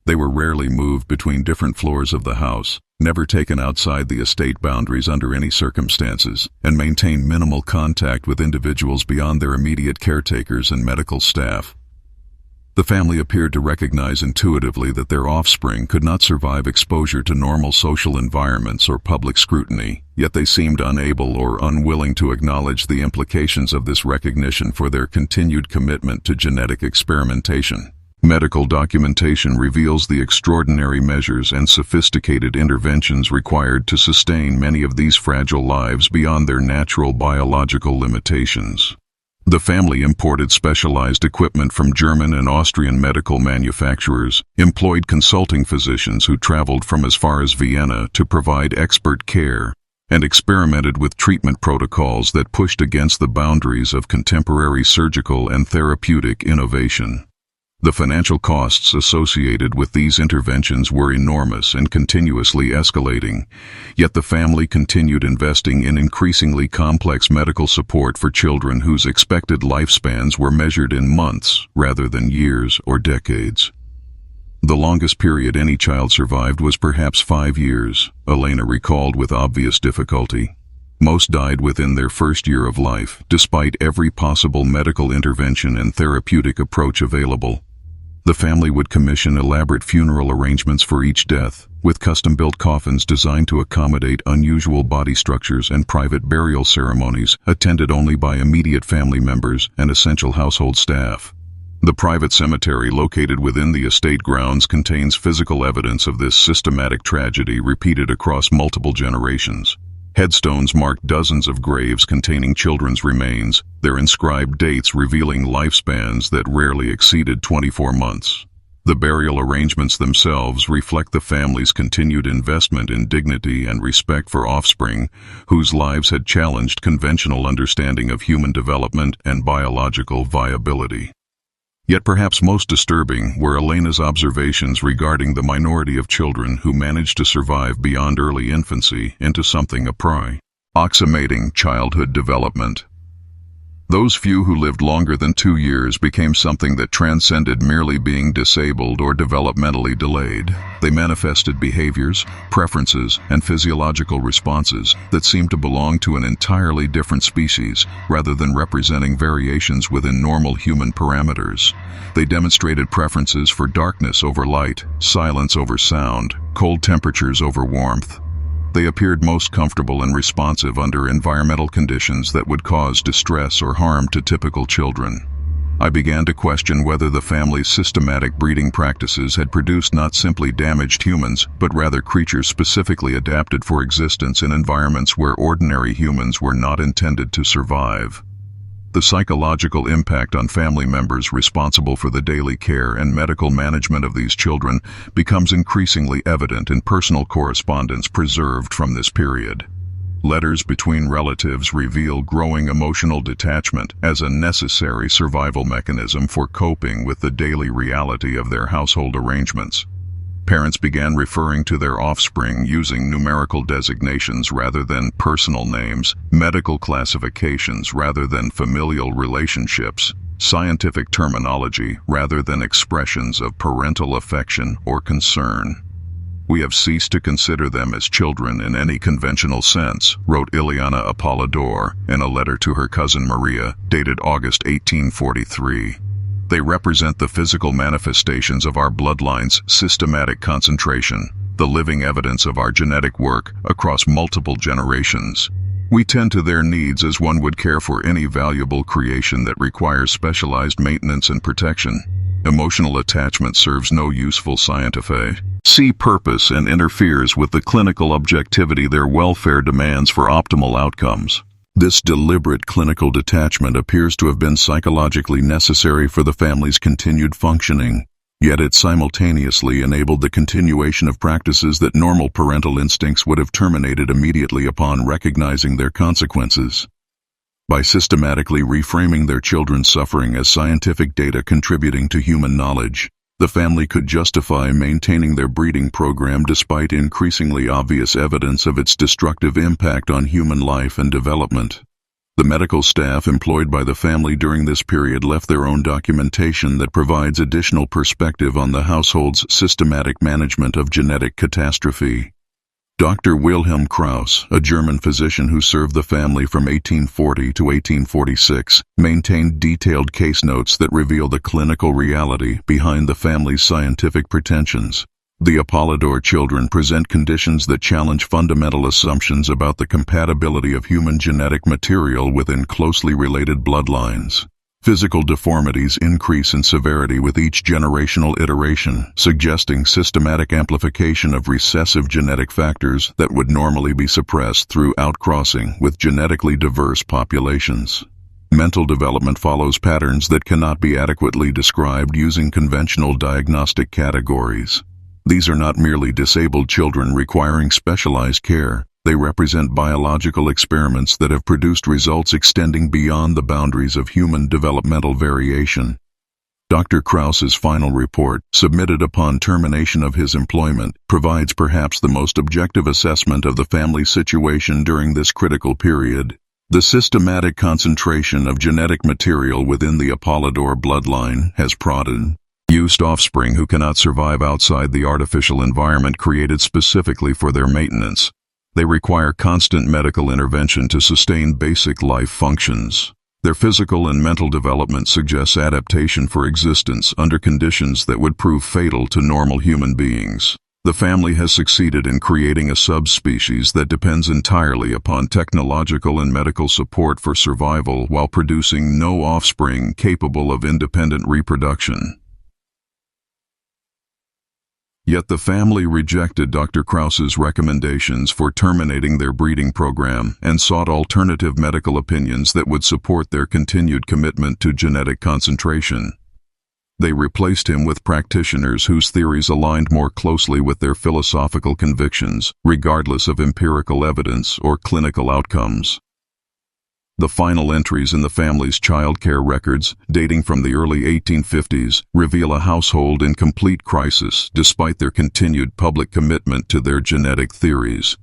They were rarely moved between different floors of the house, never taken outside the estate boundaries under any circumstances, and maintained minimal contact with individuals beyond their immediate caretakers and medical staff. The family appeared to recognize intuitively that their offspring could not survive exposure to normal social environments or public scrutiny, yet they seemed unable or unwilling to acknowledge the implications of this recognition for their continued commitment to genetic experimentation. Medical documentation reveals the extraordinary measures and sophisticated interventions required to sustain many of these fragile lives beyond their natural biological limitations. The family imported specialized equipment from German and Austrian medical manufacturers, employed consulting physicians who traveled from as far as Vienna to provide expert care, and experimented with treatment protocols that pushed against the boundaries of contemporary surgical and therapeutic innovation. The financial costs associated with these interventions were enormous and continuously escalating, yet the family continued investing in increasingly complex medical support for children whose expected lifespans were measured in months rather than years or decades. The longest period any child survived was perhaps 5 years, Elena recalled with obvious difficulty. Most died within their first year of life, despite every possible medical intervention and therapeutic approach available. The family would commission elaborate funeral arrangements for each death, with custom-built coffins designed to accommodate unusual body structures and private burial ceremonies attended only by immediate family members and essential household staff. The private cemetery located within the estate grounds contains physical evidence of this systematic tragedy repeated across multiple generations. Headstones mark dozens of graves containing children's remains, their inscribed dates revealing lifespans that rarely exceeded 24 months. The burial arrangements themselves reflect the family's continued investment in dignity and respect for offspring, whose lives had challenged conventional understanding of human development and biological viability. Yet perhaps most disturbing were Elena's observations regarding the minority of children who managed to survive beyond early infancy into something approximating childhood development. Those few who lived longer than 2 years became something that transcended merely being disabled or developmentally delayed. They manifested behaviors, preferences, and physiological responses that seemed to belong to an entirely different species, rather than representing variations within normal human parameters. They demonstrated preferences for darkness over light, silence over sound, cold temperatures over warmth. They appeared most comfortable and responsive under environmental conditions that would cause distress or harm to typical children. I began to question whether the family's systematic breeding practices had produced not simply damaged humans, but rather creatures specifically adapted for existence in environments where ordinary humans were not intended to survive. The psychological impact on family members responsible for the daily care and medical management of these children becomes increasingly evident in personal correspondence preserved from this period. Letters between relatives reveal growing emotional detachment as a necessary survival mechanism for coping with the daily reality of their household arrangements. Parents began referring to their offspring using numerical designations rather than personal names, medical classifications rather than familial relationships, scientific terminology rather than expressions of parental affection or concern. "We have ceased to consider them as children in any conventional sense," wrote Ileana Apolodor in a letter to her cousin Maria, dated August 1843. "They represent the physical manifestations of our bloodline's systematic concentration, the living evidence of our genetic work across multiple generations. We tend to their needs as one would care for any valuable creation that requires specialized maintenance and protection. Emotional attachment serves no useful scientific purpose and interferes with the clinical objectivity their welfare demands for optimal outcomes." This deliberate clinical detachment appears to have been psychologically necessary for the family's continued functioning, yet it simultaneously enabled the continuation of practices that normal parental instincts would have terminated immediately upon recognizing their consequences. By systematically reframing their children's suffering as scientific data contributing to human knowledge, the family could justify maintaining their breeding program despite increasingly obvious evidence of its destructive impact on human life and development. The medical staff employed by the family during this period left their own documentation that provides additional perspective on the household's systematic management of genetic catastrophe. Dr. Wilhelm Krauss, a German physician who served the family from 1840 to 1846, maintained detailed case notes that reveal the clinical reality behind the family's scientific pretensions. The Apolodor children present conditions that challenge fundamental assumptions about the compatibility of human genetic material within closely related bloodlines. Physical deformities increase in severity with each generational iteration, suggesting systematic amplification of recessive genetic factors that would normally be suppressed through outcrossing with genetically diverse populations. Mental development follows patterns that cannot be adequately described using conventional diagnostic categories. These are not merely disabled children requiring specialized care. They represent biological experiments that have produced results extending beyond the boundaries of human developmental variation. Dr. Krauss's final report, submitted upon termination of his employment, provides perhaps the most objective assessment of the family's situation during this critical period. The systematic concentration of genetic material within the Apolodor bloodline has produced offspring who cannot survive outside the artificial environment created specifically for their maintenance. They require constant medical intervention to sustain basic life functions. Their physical and mental development suggests adaptation for existence under conditions that would prove fatal to normal human beings. The family has succeeded in creating a subspecies that depends entirely upon technological and medical support for survival while producing no offspring capable of independent reproduction. Yet the family rejected Dr. Krauss's recommendations for terminating their breeding program and sought alternative medical opinions that would support their continued commitment to genetic concentration. They replaced him with practitioners whose theories aligned more closely with their philosophical convictions, regardless of empirical evidence or clinical outcomes. The final entries in the family's childcare records, dating from the early 1850s, reveal a household in complete crisis despite their continued public commitment to their genetic theories.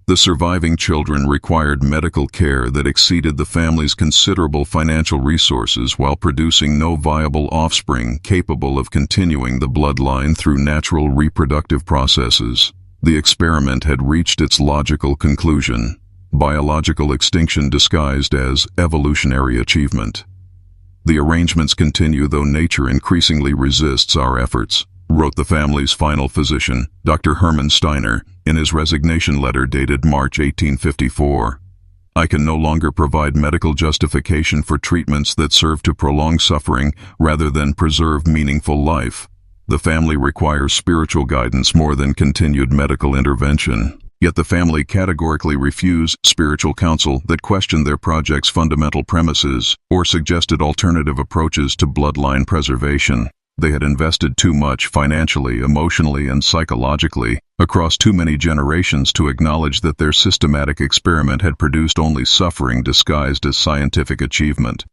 The surviving children required medical care that exceeded the family's considerable financial resources while producing no viable offspring capable of continuing the bloodline through natural reproductive processes. The experiment had reached its logical conclusion: biological extinction disguised as evolutionary achievement. The arrangements continue though nature increasingly resists our efforts, wrote the family's final physician, Dr. Hermann Steiner, in his resignation letter dated March 1854. I can no longer provide medical justification for treatments that serve to prolong suffering rather than preserve meaningful life. The family requires spiritual guidance more than continued medical intervention. Yet the family categorically refused spiritual counsel that questioned their project's fundamental premises or suggested alternative approaches to bloodline preservation. They had invested too much financially, emotionally, and psychologically across too many generations to acknowledge that their systematic experiment had produced only suffering disguised as scientific achievement.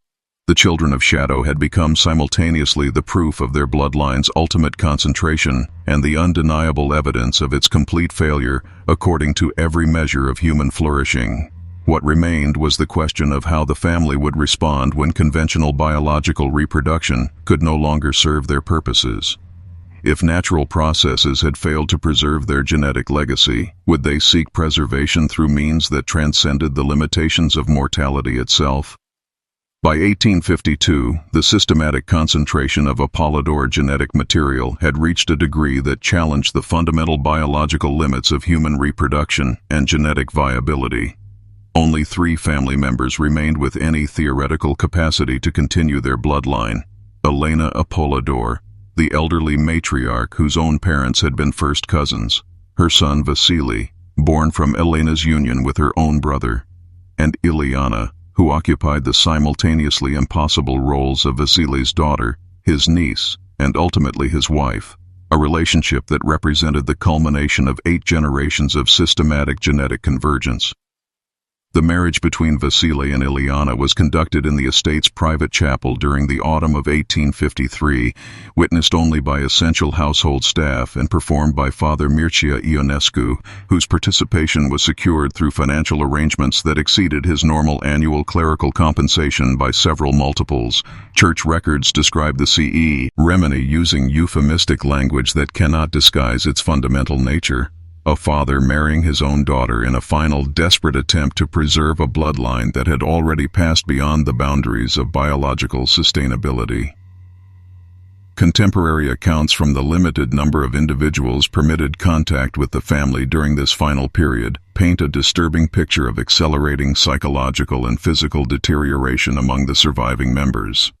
The children of shadow had become simultaneously the proof of their bloodline's ultimate concentration and the undeniable evidence of its complete failure according to every measure of human flourishing. What remained was the question of how the family would respond when conventional biological reproduction could no longer serve their purposes. If natural processes had failed to preserve their genetic legacy, would they seek preservation through means that transcended the limitations of mortality itself? By 1852, the systematic concentration of Apolodor genetic material had reached a degree that challenged the fundamental biological limits of human reproduction and genetic viability. Only 3 family members remained with any theoretical capacity to continue their bloodline: Elena Apolodor, the elderly matriarch whose own parents had been first cousins, her son Vasily, born from Elena's union with her own brother, and Ileana, who occupied the simultaneously impossible roles of Vasily's daughter, his niece, and ultimately his wife, a relationship that represented the culmination of 8 generations of systematic genetic convergence. The marriage between Vasily and Ileana was conducted in the estate's private chapel during the autumn of 1853, witnessed only by essential household staff and performed by Father Mircea Ionescu, whose participation was secured through financial arrangements that exceeded his normal annual clerical compensation by several multiples. Church records describe the ceremony using euphemistic language that cannot disguise its fundamental nature: a father marrying his own daughter in a final desperate attempt to preserve a bloodline that had already passed beyond the boundaries of biological sustainability. Contemporary accounts from the limited number of individuals permitted contact with the family during this final period paint a disturbing picture of accelerating psychological and physical deterioration among the surviving members.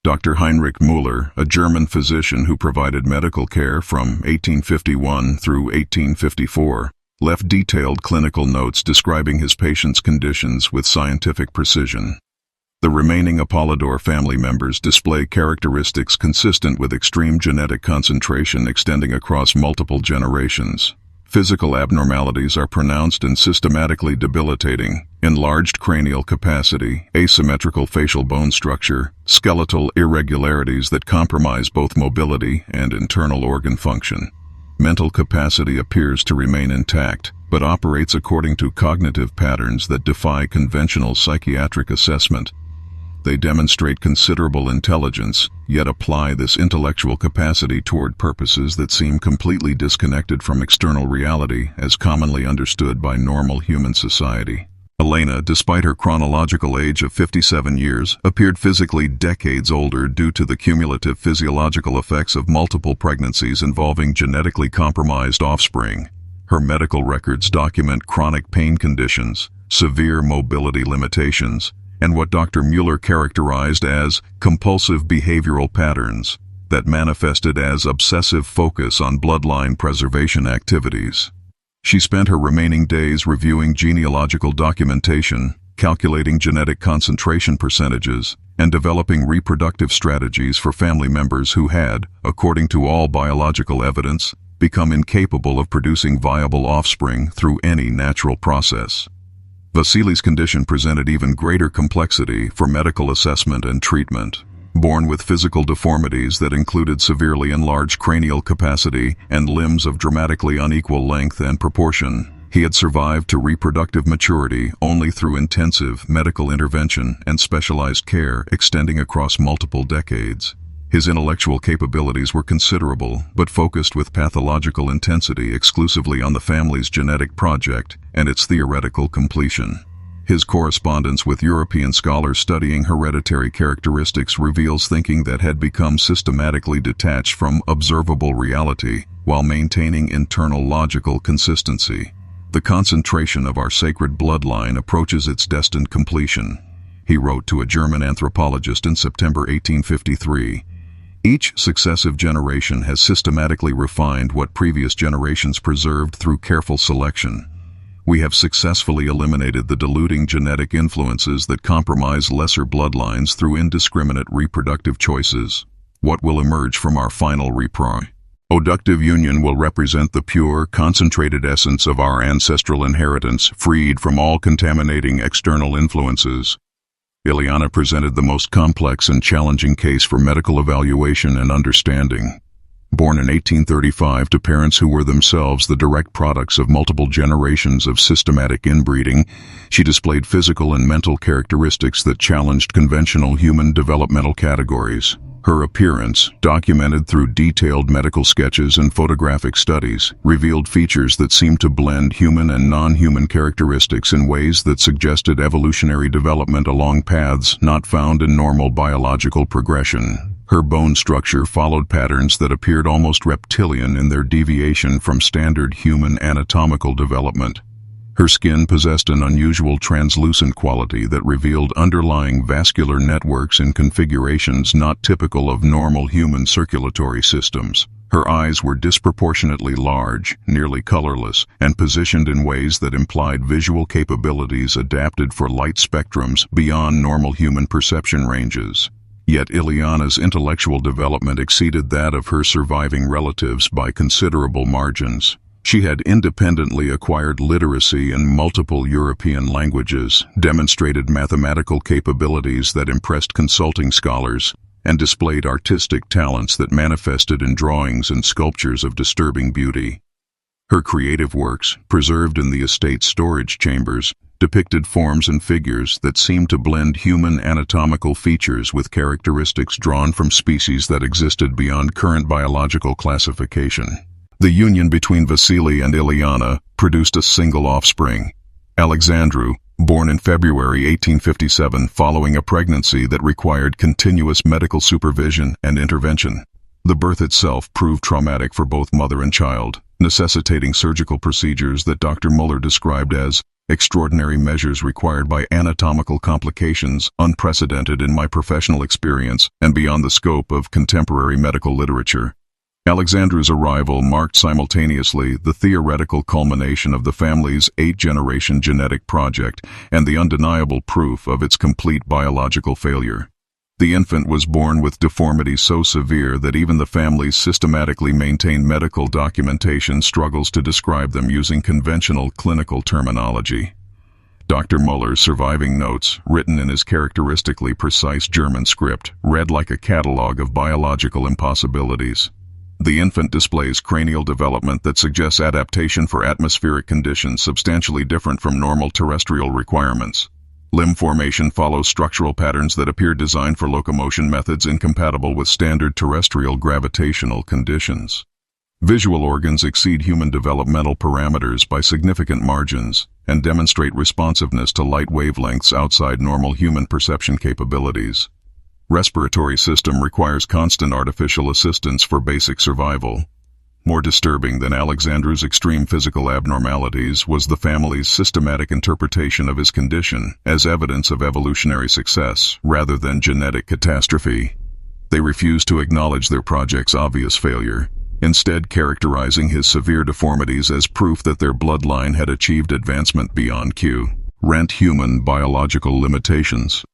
Dr. Heinrich Müller, a German physician who provided medical care from 1851 through 1854, left detailed clinical notes describing his patients' conditions with scientific precision. The remaining Apolodor family members display characteristics consistent with extreme genetic concentration extending across multiple generations. Physical abnormalities are pronounced and systematically debilitating: enlarged cranial capacity, asymmetrical facial bone structure, skeletal irregularities that compromise both mobility and internal organ function. Mental capacity appears to remain intact, but operates according to cognitive patterns that defy conventional psychiatric assessment. They demonstrate considerable intelligence, yet apply this intellectual capacity toward purposes that seem completely disconnected from external reality as commonly understood by normal human society. Elena, despite her chronological age of 57 years, appeared physically decades older due to the cumulative physiological effects of multiple pregnancies involving genetically compromised offspring. Her medical records document chronic pain conditions, severe mobility limitations, and what Dr. Müller characterized as compulsive behavioral patterns that manifested as obsessive focus on bloodline preservation activities. She spent her remaining days reviewing genealogical documentation, calculating genetic concentration percentages, and developing reproductive strategies for family members who had, according to all biological evidence, become incapable of producing viable offspring through any natural process. Vasily's condition presented even greater complexity for medical assessment and treatment. Born with physical deformities that included severely enlarged cranial capacity and limbs of dramatically unequal length and proportion, He had survived to reproductive maturity only through intensive medical intervention and specialized care extending across multiple decades. His intellectual capabilities were considerable, but focused with pathological intensity exclusively on the family's genetic project and its theoretical completion. His correspondence with European scholars studying hereditary characteristics reveals thinking that had become systematically detached from observable reality while maintaining internal logical consistency. The concentration of our sacred bloodline approaches its destined completion, he wrote to a German anthropologist in September 1853. Each successive generation has systematically refined what previous generations preserved through careful selection. We have successfully eliminated the diluting genetic influences that compromise lesser bloodlines through indiscriminate reproductive choices. What will emerge from our final reproductive union will represent the pure, concentrated essence of our ancestral inheritance, freed from all contaminating external influences. Ileana presented the most complex and challenging case for medical evaluation and understanding. Born in 1835 to parents who were themselves the direct products of multiple generations of systematic inbreeding, she displayed physical and mental characteristics that challenged conventional human developmental categories. Her appearance, documented through detailed medical sketches and photographic studies, revealed features that seemed to blend human and non-human characteristics in ways that suggested evolutionary development along paths not found in normal biological progression. Her bone structure followed patterns that appeared almost reptilian in their deviation from standard human anatomical development. Her skin possessed an unusual translucent quality that revealed underlying vascular networks in configurations not typical of normal human circulatory systems. Her eyes were disproportionately large, nearly colorless, and positioned in ways that implied visual capabilities adapted for light spectrums beyond normal human perception ranges. Yet Ileana's intellectual development exceeded that of her surviving relatives by considerable margins. She had independently acquired literacy in multiple European languages, demonstrated mathematical capabilities that impressed consulting scholars, and displayed artistic talents that manifested in drawings and sculptures of disturbing beauty. Her creative works, preserved in the estate's storage chambers, depicted forms and figures that seemed to blend human anatomical features with characteristics drawn from species that existed beyond current biological classification. The union between Vasily and Ileana produced a single offspring, Alexandru, born in February 1857 following a pregnancy that required continuous medical supervision and intervention. The birth itself proved traumatic for both mother and child, necessitating surgical procedures that Dr. Muller described as extraordinary measures required by anatomical complications unprecedented in my professional experience and beyond the scope of contemporary medical literature. Alexandru's arrival marked simultaneously the theoretical culmination of the family's 8-generation genetic project and the undeniable proof of its complete biological failure. The infant was born with deformities so severe that even the family's systematically maintained medical documentation struggles to describe them using conventional clinical terminology. Dr. Muller's surviving notes, written in his characteristically precise German script, read like a catalog of biological impossibilities. The infant displays cranial development that suggests adaptation for atmospheric conditions substantially different from normal terrestrial requirements. Limb formation follows structural patterns that appear designed for locomotion methods incompatible with standard terrestrial gravitational conditions. Visual organs exceed human developmental parameters by significant margins and demonstrate responsiveness to light wavelengths outside normal human perception capabilities. Respiratory system requires constant artificial assistance for basic survival. More disturbing than Alexandru's extreme physical abnormalities was the family's systematic interpretation of his condition as evidence of evolutionary success rather than genetic catastrophe. They refused to acknowledge their project's obvious failure, instead characterizing his severe deformities as proof that their bloodline had achieved advancement beyond current human biological limitations.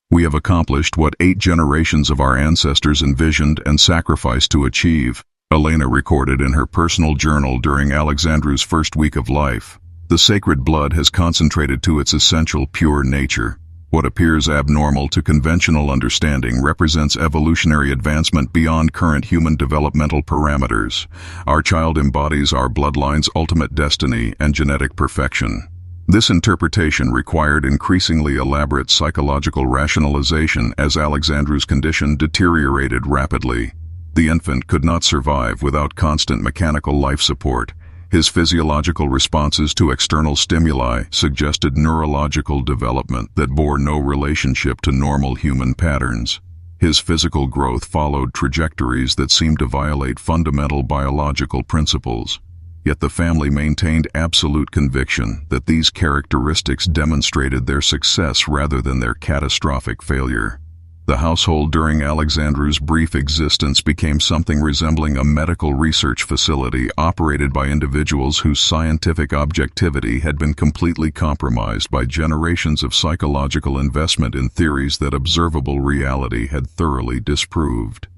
We have accomplished what 8 generations of our ancestors envisioned and sacrificed to achieve, Elena recorded in her personal journal during Alexandru's first week of life. The sacred blood has concentrated to its essential pure nature. What appears abnormal to conventional understanding represents evolutionary advancement beyond current human developmental parameters. Our child embodies our bloodline's ultimate destiny and genetic perfection. This interpretation required increasingly elaborate psychological rationalization as Alexandru's condition deteriorated rapidly. The infant could not survive without constant mechanical life support. His physiological responses to external stimuli suggested neurological development that bore no relationship to normal human patterns. His physical growth followed trajectories that seemed to violate fundamental biological principles. Yet the family maintained absolute conviction that these characteristics demonstrated their success rather than their catastrophic failure. The household during Alexandru's brief existence became something resembling a medical research facility operated by individuals whose scientific objectivity had been completely compromised by generations of psychological investment in theories that observable reality had thoroughly disproved.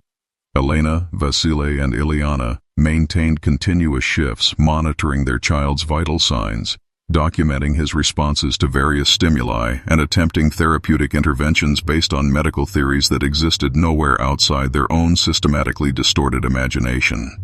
Elena, Vasile, and Ileana maintained continuous shifts monitoring their child's vital signs, documenting his responses to various stimuli, and attempting therapeutic interventions based on medical theories that existed nowhere outside their own systematically distorted imagination.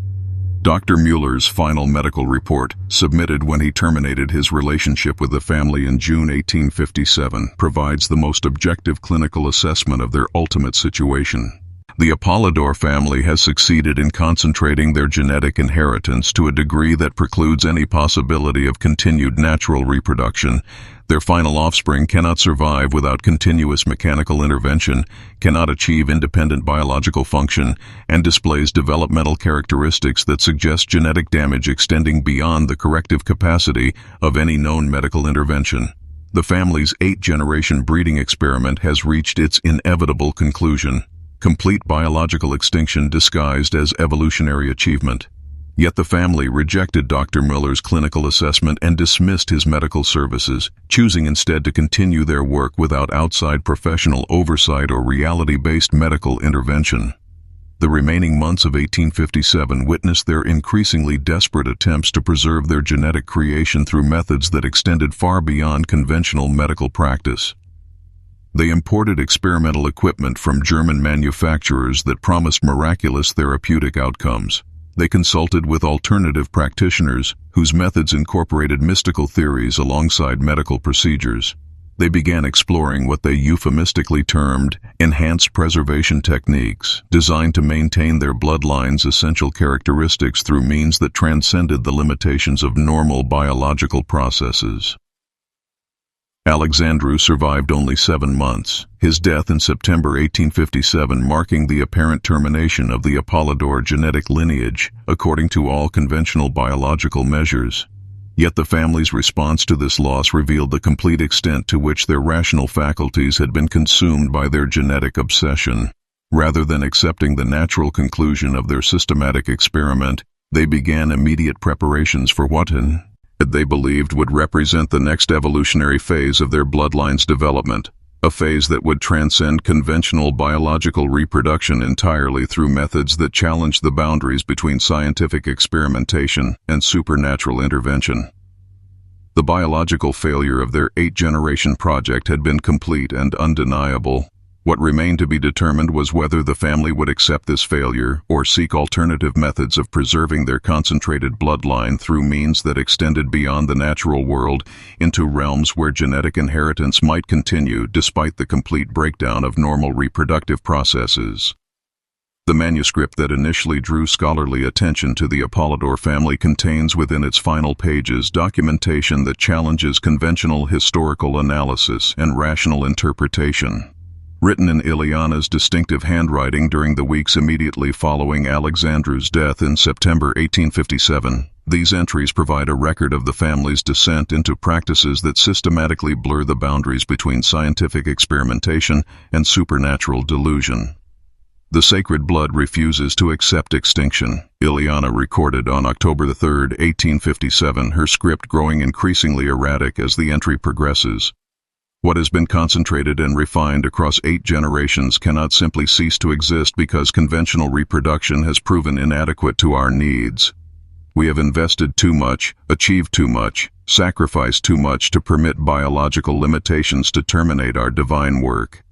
Dr. Mueller's final medical report, submitted when he terminated his relationship with the family in June 1857, provides the most objective clinical assessment of their ultimate situation. The Apolodor family has succeeded in concentrating their genetic inheritance to a degree that precludes any possibility of continued natural reproduction. Their final offspring cannot survive without continuous mechanical intervention, cannot achieve independent biological function, and displays developmental characteristics that suggest genetic damage extending beyond the corrective capacity of any known medical intervention. The family's 8-generation breeding experiment has reached its inevitable conclusion. Complete biological extinction disguised as evolutionary achievement. Yet the family rejected Dr. Mueller's clinical assessment and dismissed his medical services, choosing instead to continue their work without outside professional oversight or reality-based medical intervention. The remaining months of 1857 witnessed their increasingly desperate attempts to preserve their genetic creation through methods that extended far beyond conventional medical practice. They imported experimental equipment from German manufacturers that promised miraculous therapeutic outcomes. They consulted with alternative practitioners whose methods incorporated mystical theories alongside medical procedures. They began exploring what they euphemistically termed enhanced preservation techniques, designed to maintain their bloodline's essential characteristics through means that transcended the limitations of normal biological processes. Alexandru survived only 7 months, his death in September 1857 marking the apparent termination of the Apolodor genetic lineage, according to all conventional biological measures. Yet the family's response to this loss revealed the complete extent to which their rational faculties had been consumed by their genetic obsession. Rather than accepting the natural conclusion of their systematic experiment, they began immediate preparations for what they believed would represent the next evolutionary phase of their bloodline's development, a phase that would transcend conventional biological reproduction entirely through methods that challenged the boundaries between scientific experimentation and supernatural intervention. The biological failure of their 8-generation project had been complete and undeniable. What remained to be determined was whether the family would accept this failure or seek alternative methods of preserving their concentrated bloodline through means that extended beyond the natural world into realms where genetic inheritance might continue despite the complete breakdown of normal reproductive processes. The manuscript that initially drew scholarly attention to the Apolodor family contains within its final pages documentation that challenges conventional historical analysis and rational interpretation. Written in Ileana's distinctive handwriting during the weeks immediately following Alexandru's death in September 1857, these entries provide a record of the family's descent into practices that systematically blur the boundaries between scientific experimentation and supernatural delusion. The sacred blood refuses to accept extinction, Ileana recorded on October 3, 1857, her script growing increasingly erratic as the entry progresses. What has been concentrated and refined across 8 generations cannot simply cease to exist because conventional reproduction has proven inadequate to our needs. We have invested too much, achieved too much, sacrifice too much to permit biological limitations to terminate our divine work.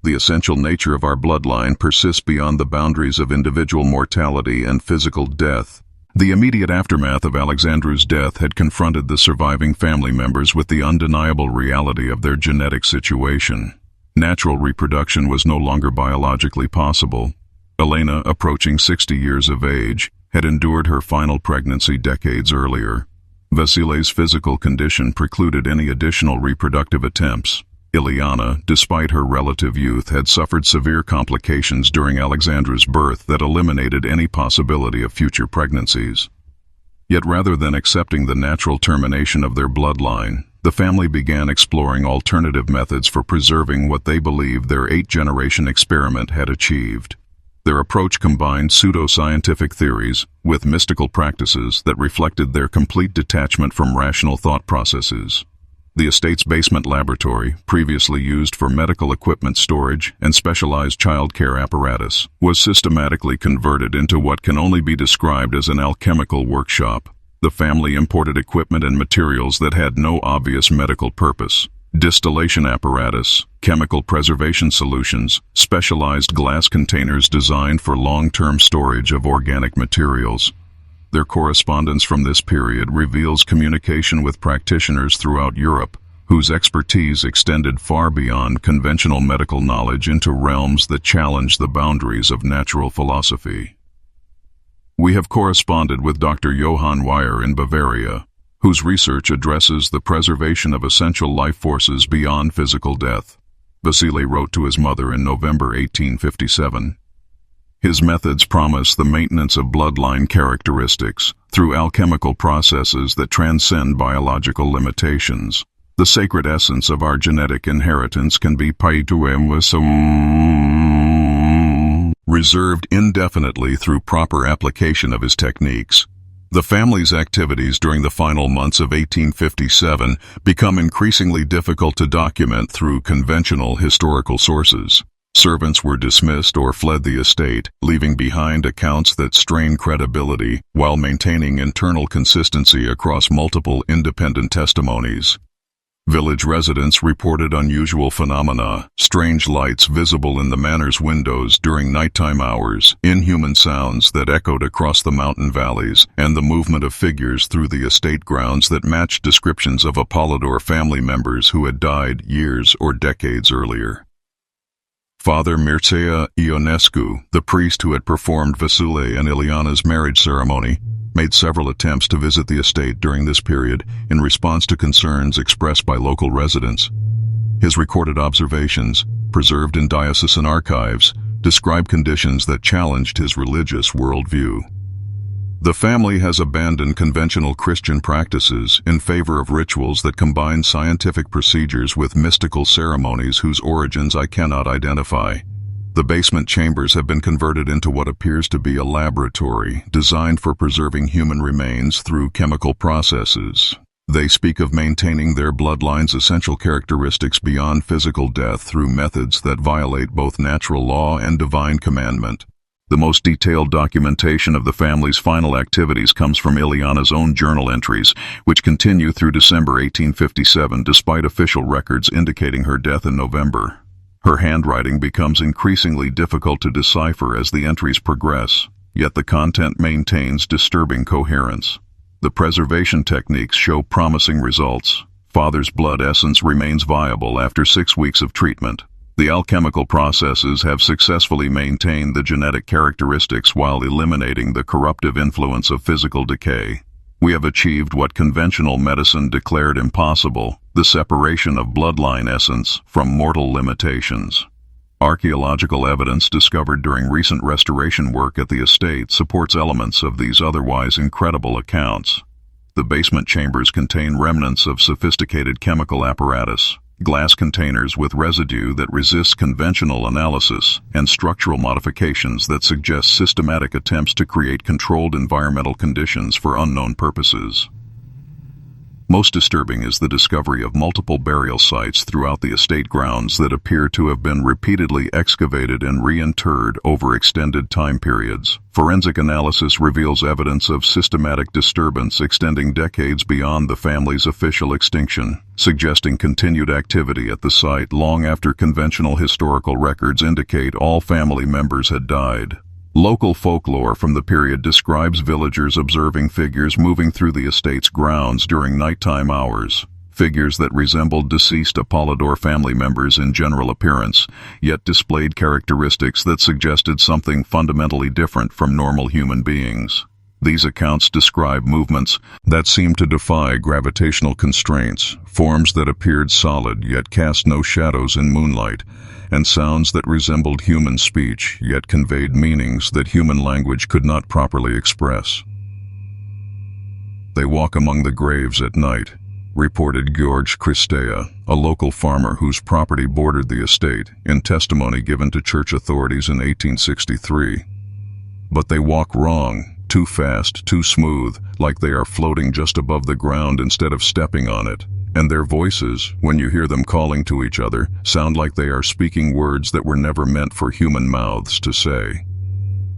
The essential nature of our bloodline persists beyond the boundaries of individual mortality and physical death. The immediate aftermath of Alexandru's death had confronted the surviving family members with the undeniable reality of their genetic situation. Natural reproduction was no longer biologically possible. Elena, approaching 60 years of age, had endured her final pregnancy decades earlier. Vasilei's physical condition precluded any additional reproductive attempts. Ileana, despite her relative youth, had suffered severe complications during Alexandra's birth that eliminated any possibility of future pregnancies. Yet rather than accepting the natural termination of their bloodline, the family began exploring alternative methods for preserving what they believed their 8-generation experiment had achieved. Their approach combined pseudo-scientific theories with mystical practices that reflected their complete detachment from rational thought processes. The estate's basement laboratory, previously used for medical equipment storage and specialized child care apparatus, was systematically converted into what can only be described as an alchemical workshop. The family imported equipment and materials that had no obvious medical purpose. Distillation apparatus, chemical preservation solutions, specialized glass containers designed for long-term storage of organic materials. Their correspondence from this period reveals communication with practitioners throughout Europe, whose expertise extended far beyond conventional medical knowledge into realms that challenged the boundaries of natural philosophy. We have corresponded with Dr. Johann Weyer in Bavaria, whose research addresses the preservation of essential life forces beyond physical death. Vasily wrote to his mother in November 1857. His methods promise the maintenance of bloodline characteristics through alchemical processes that transcend biological limitations. The sacred essence of our genetic inheritance can be reserved indefinitely through proper application of his techniques. The family's activities during the final months of 1857 become increasingly difficult to document through conventional historical sources. Servants were dismissed or fled the estate, leaving behind accounts that strain credibility while maintaining internal consistency across multiple independent testimonies. Village residents reported unusual phenomena, strange lights visible in the manor's windows during nighttime hours, inhuman sounds that echoed across the mountain valleys, and the movement of figures through the estate grounds that matched descriptions of Apolodor family members who had died years or decades earlier. Father Mircea Ionescu, the priest who had performed Vasile and Ileana's marriage ceremony, made several attempts to visit the estate during this period in response to concerns expressed by local residents. His recorded observations, preserved in diocesan archives, describe conditions that challenged his religious worldview. The family has abandoned conventional Christian practices in favor of rituals that combine scientific procedures with mystical ceremonies whose origins I cannot identify. The basement chambers have been converted into what appears to be a laboratory designed for preserving human remains through chemical processes. They speak of maintaining their bloodline's essential characteristics beyond physical death through methods that violate both natural law and divine commandment. The most detailed documentation of the family's final activities comes from Ileana's own journal entries, which continue through December 1857 despite official records indicating her death in November. Her handwriting becomes increasingly difficult to decipher as the entries progress, yet the content maintains disturbing coherence. The preservation techniques show promising results. Father's blood essence remains viable after 6 weeks of treatment. The alchemical processes have successfully maintained the genetic characteristics while eliminating the corruptive influence of physical decay. We have achieved what conventional medicine declared impossible, the separation of bloodline essence from mortal limitations. Archaeological evidence discovered during recent restoration work at the estate supports elements of these otherwise incredible accounts. The basement chambers contain remnants of sophisticated chemical apparatus, glass containers with residue that resists conventional analysis, and structural modifications that suggest systematic attempts to create controlled environmental conditions for unknown purposes. Most disturbing is the discovery of multiple burial sites throughout the estate grounds that appear to have been repeatedly excavated and reinterred over extended time periods. Forensic analysis reveals evidence of systematic disturbance extending decades beyond the family's official extinction, suggesting continued activity at the site long after conventional historical records indicate all family members had died. Local folklore from the period describes villagers observing figures moving through the estate's grounds during nighttime hours, figures that resembled deceased Apolodor family members in general appearance, yet displayed characteristics that suggested something fundamentally different from normal human beings. These accounts describe movements that seemed to defy gravitational constraints, forms that appeared solid yet cast no shadows in moonlight, and sounds that resembled human speech yet conveyed meanings that human language could not properly express. "They walk among the graves at night," reported George Christea, a local farmer whose property bordered the estate, in testimony given to church authorities in 1863. "But they walk wrong, too fast, too smooth, like they are floating just above the ground instead of stepping on it. And their voices, when you hear them calling to each other, sound like they are speaking words that were never meant for human mouths to say."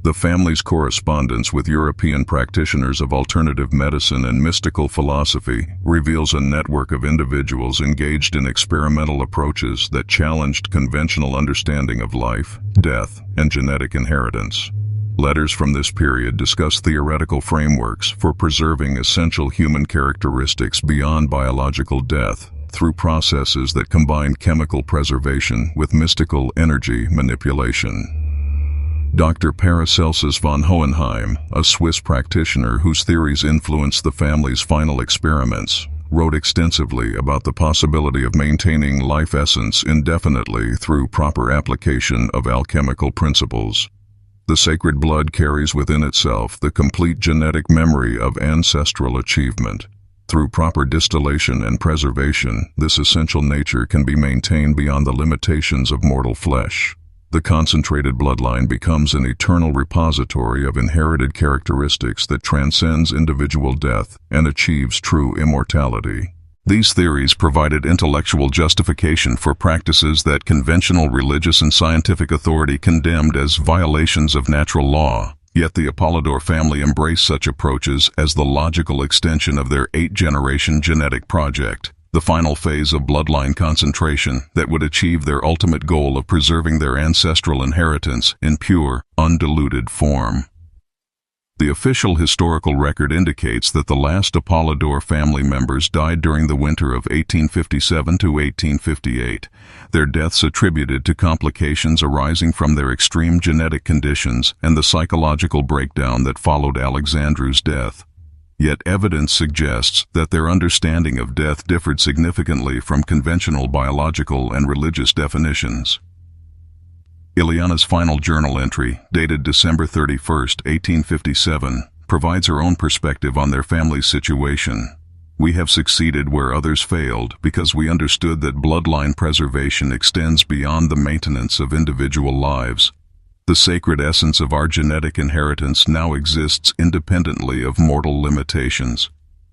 The family's correspondence with European practitioners of alternative medicine and mystical philosophy reveals a network of individuals engaged in experimental approaches that challenged conventional understanding of life, death, and genetic inheritance. Letters from this period discuss theoretical frameworks for preserving essential human characteristics beyond biological death through processes that combine chemical preservation with mystical energy manipulation. Dr. Paracelsus von Hohenheim, a Swiss practitioner whose theories influenced the family's final experiments, wrote extensively about the possibility of maintaining life essence indefinitely through proper application of alchemical principles. The sacred blood carries within itself the complete genetic memory of ancestral achievement. Through proper distillation and preservation, this essential nature can be maintained beyond the limitations of mortal flesh. The concentrated bloodline becomes an eternal repository of inherited characteristics that transcends individual death and achieves true immortality. These theories provided intellectual justification for practices that conventional religious and scientific authority condemned as violations of natural law. Yet the Apolodor family embraced such approaches as the logical extension of their 8-generation genetic project, the final phase of bloodline concentration that would achieve their ultimate goal of preserving their ancestral inheritance in pure, undiluted form. The official historical record indicates that the last Apolodor family members died during the winter of 1857 to 1858, their deaths attributed to complications arising from their extreme genetic conditions and the psychological breakdown that followed Alexandru's death. Yet evidence suggests that their understanding of death differed significantly from conventional biological and religious definitions. Ileana's final journal entry, dated December 31, 1857, provides her own perspective on their family's situation. "We have succeeded where others failed because we understood that bloodline preservation extends beyond the maintenance of individual lives. The sacred essence of our genetic inheritance now exists independently of mortal limitations.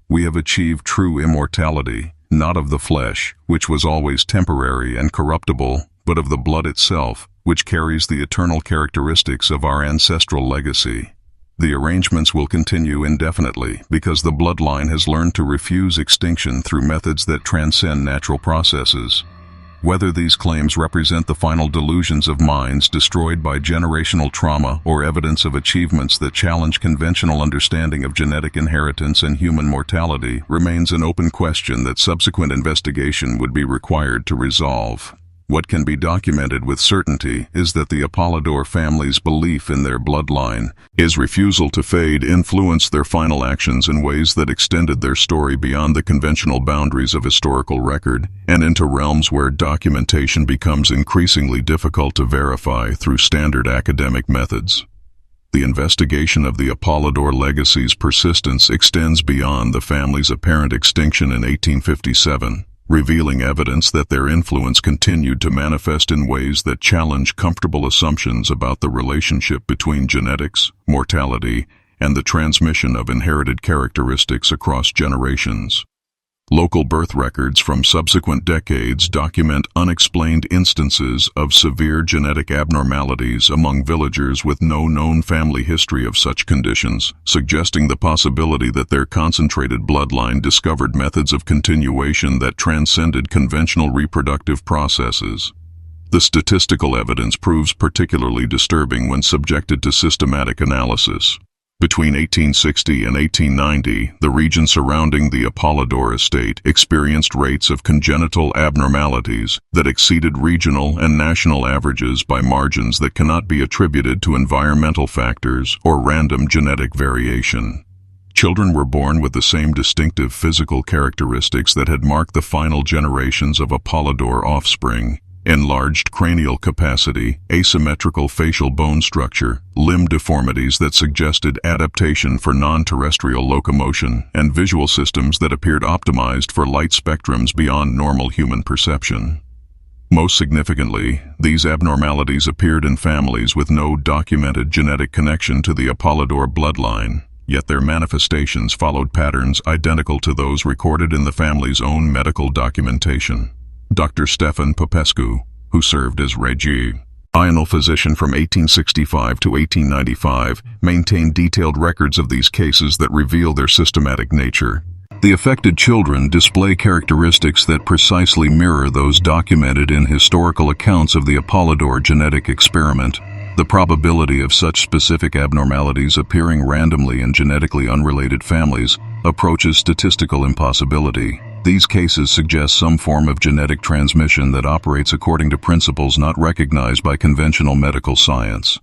We have achieved true immortality, not of the flesh, which was always temporary and corruptible, but of the blood itself, which carries the eternal characteristics of our ancestral legacy. The arrangements will continue indefinitely because the bloodline has learned to refuse extinction through methods that transcend natural processes." Whether these claims represent the final delusions of minds destroyed by generational trauma or evidence of achievements that challenge conventional understanding of genetic inheritance and human mortality remains an open question that subsequent investigation would be required to resolve. What can be documented with certainty is that the Apolodor family's belief in their bloodline, his refusal to fade, influenced their final actions in ways that extended their story beyond the conventional boundaries of historical record and into realms where documentation becomes increasingly difficult to verify through standard academic methods. The investigation of the Apolodor legacy's persistence extends beyond the family's apparent extinction in 1857. Revealing evidence that their influence continued to manifest in ways that challenge comfortable assumptions about the relationship between genetics, mortality, and the transmission of inherited characteristics across generations. Local birth records from subsequent decades document unexplained instances of severe genetic abnormalities among villagers with no known family history of such conditions, suggesting the possibility that their concentrated bloodline discovered methods of continuation that transcended conventional reproductive processes. The statistical evidence proves particularly disturbing when subjected to systematic analysis. Between 1860 and 1890, the region surrounding the Apolodor estate experienced rates of congenital abnormalities that exceeded regional and national averages by margins that cannot be attributed to environmental factors or random genetic variation. Children were born with the same distinctive physical characteristics that had marked the final generations of Apolodor offspring: enlarged cranial capacity, asymmetrical facial bone structure, limb deformities that suggested adaptation for non-terrestrial locomotion, and visual systems that appeared optimized for light spectrums beyond normal human perception. Most significantly, these abnormalities appeared in families with no documented genetic connection to the Apolodor bloodline, yet their manifestations followed patterns identical to those recorded in the family's own medical documentation. Dr. Stefan Popescu, who served as regional physician from 1865 to 1895, maintained detailed records of these cases that reveal their systematic nature. The affected children display characteristics that precisely mirror those documented in historical accounts of the Apolodor genetic experiment. The probability of such specific abnormalities appearing randomly in genetically unrelated families approaches statistical impossibility. These cases suggest some form of genetic transmission that operates according to principles not recognized by conventional medical science.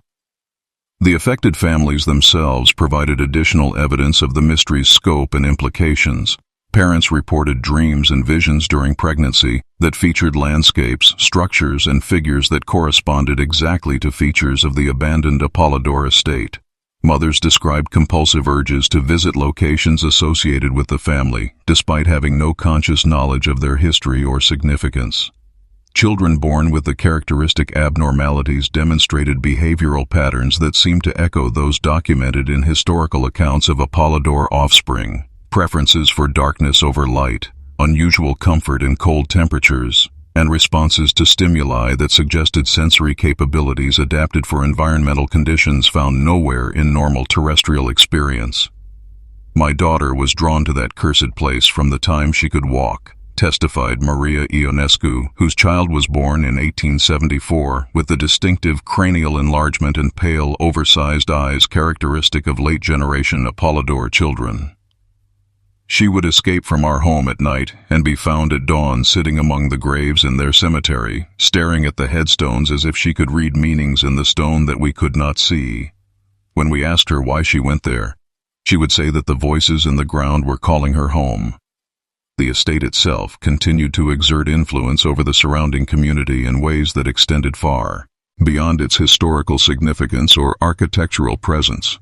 The affected families themselves provided additional evidence of the mystery's scope and implications. Parents reported dreams and visions during pregnancy that featured landscapes, structures, and figures that corresponded exactly to features of the abandoned Apolodor estate. Mothers described compulsive urges to visit locations associated with the family, despite having no conscious knowledge of their history or significance. Children born with the characteristic abnormalities demonstrated behavioral patterns that seemed to echo those documented in historical accounts of Apolodor offspring: preferences for darkness over light, unusual comfort in cold temperatures, and responses to stimuli that suggested sensory capabilities adapted for environmental conditions found nowhere in normal terrestrial experience. "My daughter was drawn to that cursed place from the time she could walk," testified Maria Ionescu, whose child was born in 1874 with the distinctive cranial enlargement and pale, oversized eyes characteristic of late-generation Apolodor children. "She would escape from our home at night and be found at dawn sitting among the graves in their cemetery, staring at the headstones as if she could read meanings in the stone that we could not see. When we asked her why she went there, she would say that the voices in the ground were calling her home." The estate itself continued to exert influence over the surrounding community in ways that extended far beyond its historical significance or architectural presence.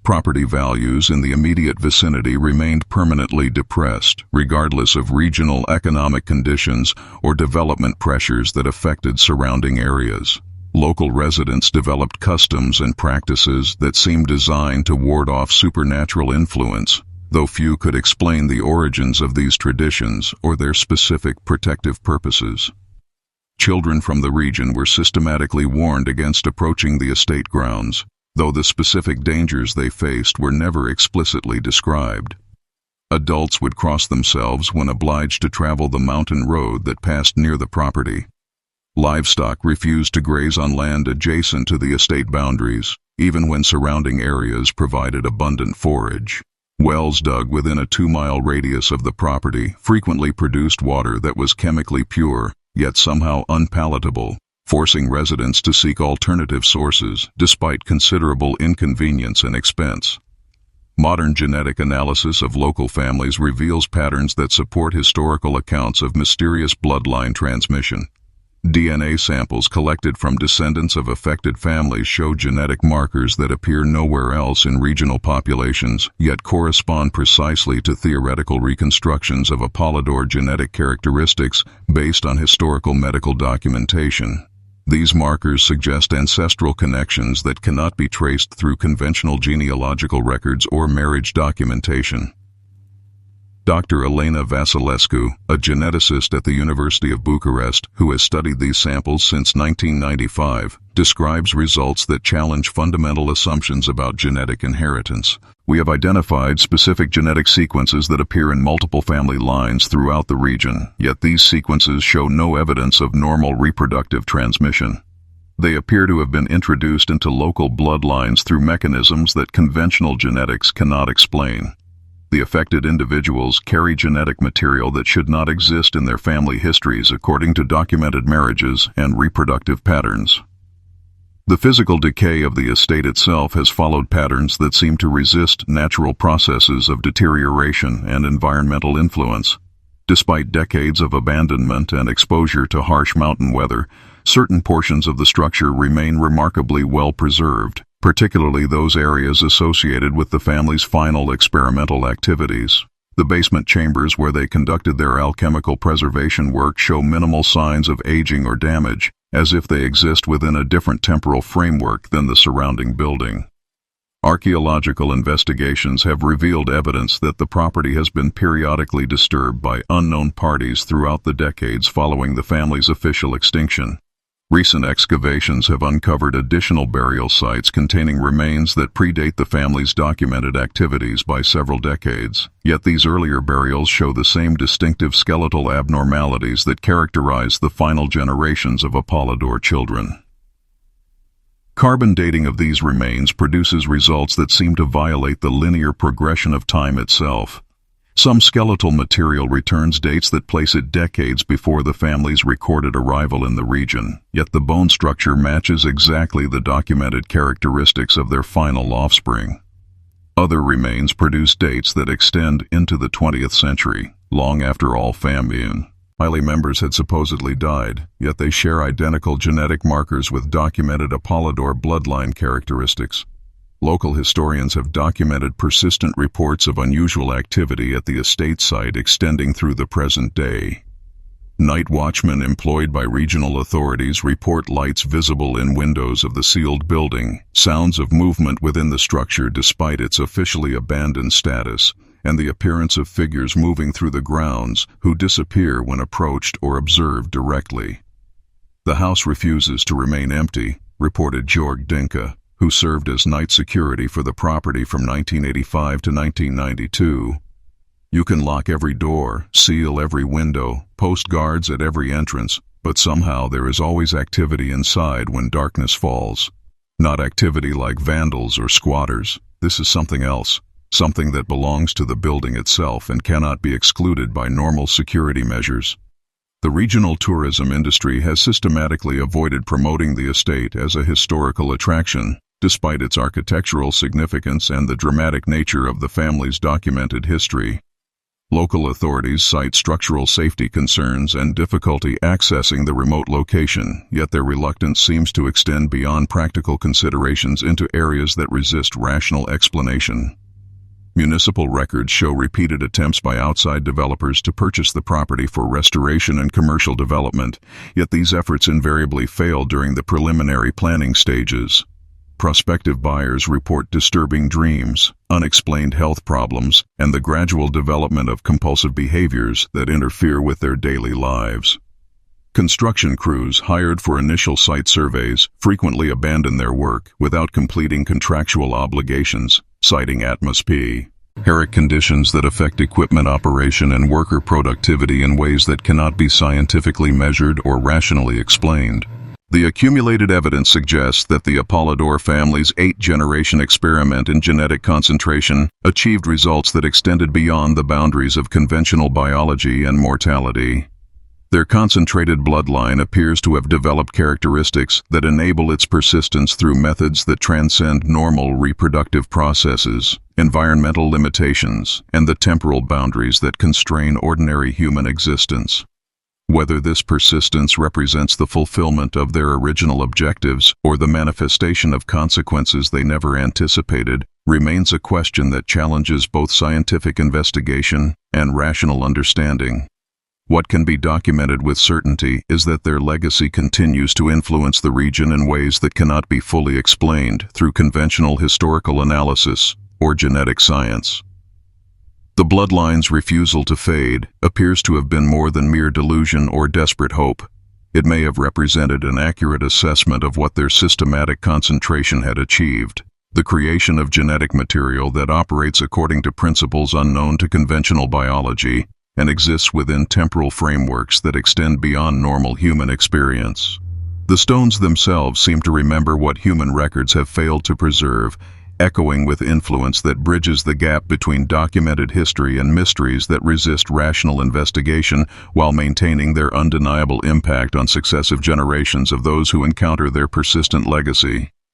Property values in the immediate vicinity remained permanently depressed, regardless of regional economic conditions or development pressures that affected surrounding areas. Local residents developed customs and practices that seemed designed to ward off supernatural influence, though few could explain the origins of these traditions or their specific protective purposes. Children from the region were systematically warned against approaching the estate grounds, though the specific dangers they faced were never explicitly described. Adults would cross themselves when obliged to travel the mountain road that passed near the property. Livestock refused to graze on land adjacent to the estate boundaries, even when surrounding areas provided abundant forage. Wells dug within a 2-mile radius of the property frequently produced water that was chemically pure, yet somehow unpalatable, forcing residents to seek alternative sources despite considerable inconvenience and expense. Modern genetic analysis of local families reveals patterns that support historical accounts of mysterious bloodline transmission. DNA samples collected from descendants of affected families show genetic markers that appear nowhere else in regional populations, yet correspond precisely to theoretical reconstructions of Apolodor genetic characteristics based on historical medical documentation. These markers suggest ancestral connections that cannot be traced through conventional genealogical records or marriage documentation. Dr. Elena Vasilescu, a geneticist at the University of Bucharest who has studied these samples since 1995, describes results that challenge fundamental assumptions about genetic inheritance. We have identified specific genetic sequences that appear in multiple family lines throughout the region, yet these sequences show no evidence of normal reproductive transmission. They appear to have been introduced into local bloodlines through mechanisms that conventional genetics cannot explain. The affected individuals carry genetic material that should not exist in their family histories according to documented marriages and reproductive patterns. The physical decay of the estate itself has followed patterns that seem to resist natural processes of deterioration and environmental influence. Despite decades of abandonment and exposure to harsh mountain weather, certain portions of the structure remain remarkably well preserved, particularly those areas associated with the family's final experimental activities. The basement chambers where they conducted their alchemical preservation work show minimal signs of aging or damage, as if they exist within a different temporal framework than the surrounding building. Archaeological investigations have revealed evidence that the property has been periodically disturbed by unknown parties throughout the decades following the family's official extinction. Recent excavations have uncovered additional burial sites containing remains that predate the family's documented activities by several decades, yet these earlier burials show the same distinctive skeletal abnormalities that characterize the final generations of Apolodor children. Carbon dating of these remains produces results that seem to violate the linear progression of time itself. Some skeletal material returns dates that place it decades before the family's recorded arrival in the region, yet the bone structure matches exactly the documented characteristics of their final offspring. Other remains produce dates that extend into the 20th century, long after all family members had supposedly died, yet they share identical genetic markers with documented Apolodor bloodline characteristics. Local historians have documented persistent reports of unusual activity at the estate site extending through the present day. Night watchmen employed by regional authorities report lights visible in windows of the sealed building, sounds of movement within the structure despite its officially abandoned status, and the appearance of figures moving through the grounds who disappear when approached or observed directly. The house refuses to remain empty, reported Georg Dinka, who served as night security for the property from 1985 to 1992. You can lock every door, seal every window, post guards at every entrance, but somehow there is always activity inside when darkness falls. Not activity like vandals or squatters. This is something else, something that belongs to the building itself and cannot be excluded by normal security measures. The regional tourism industry has systematically avoided promoting the estate as a historical attraction, despite its architectural significance and the dramatic nature of the family's documented history. Local authorities cite structural safety concerns and difficulty accessing the remote location, yet their reluctance seems to extend beyond practical considerations into areas that resist rational explanation. Municipal records show repeated attempts by outside developers to purchase the property for restoration and commercial development, yet these efforts invariably fail during the preliminary planning stages. Prospective buyers report disturbing dreams, unexplained health problems, and the gradual development of compulsive behaviors that interfere with their daily lives. Construction crews hired for initial site surveys frequently abandon their work without completing contractual obligations, citing atmosphere conditions that affect equipment operation and worker productivity in ways that cannot be scientifically measured or rationally explained. The accumulated evidence suggests that the Apolodor family's 8-generation experiment in genetic concentration achieved results that extended beyond the boundaries of conventional biology and mortality. Their concentrated bloodline appears to have developed characteristics that enable its persistence through methods that transcend normal reproductive processes, environmental limitations, and the temporal boundaries that constrain ordinary human existence. Whether this persistence represents the fulfillment of their original objectives or the manifestation of consequences they never anticipated remains a question that challenges both scientific investigation and rational understanding. What can be documented with certainty is that their legacy continues to influence the region in ways that cannot be fully explained through conventional historical analysis or genetic science. The bloodline's refusal to fade appears to have been more than mere delusion or desperate hope. It may have represented an accurate assessment of what their systematic concentration had achieved, the creation of genetic material that operates according to principles unknown to conventional biology and exists within temporal frameworks that extend beyond normal human experience. The stones themselves seem to remember what human records have failed to preserve, echoing with influence that bridges the gap between documented history and mysteries that resist rational investigation while maintaining their undeniable impact on successive generations of those who encounter their persistent legacy.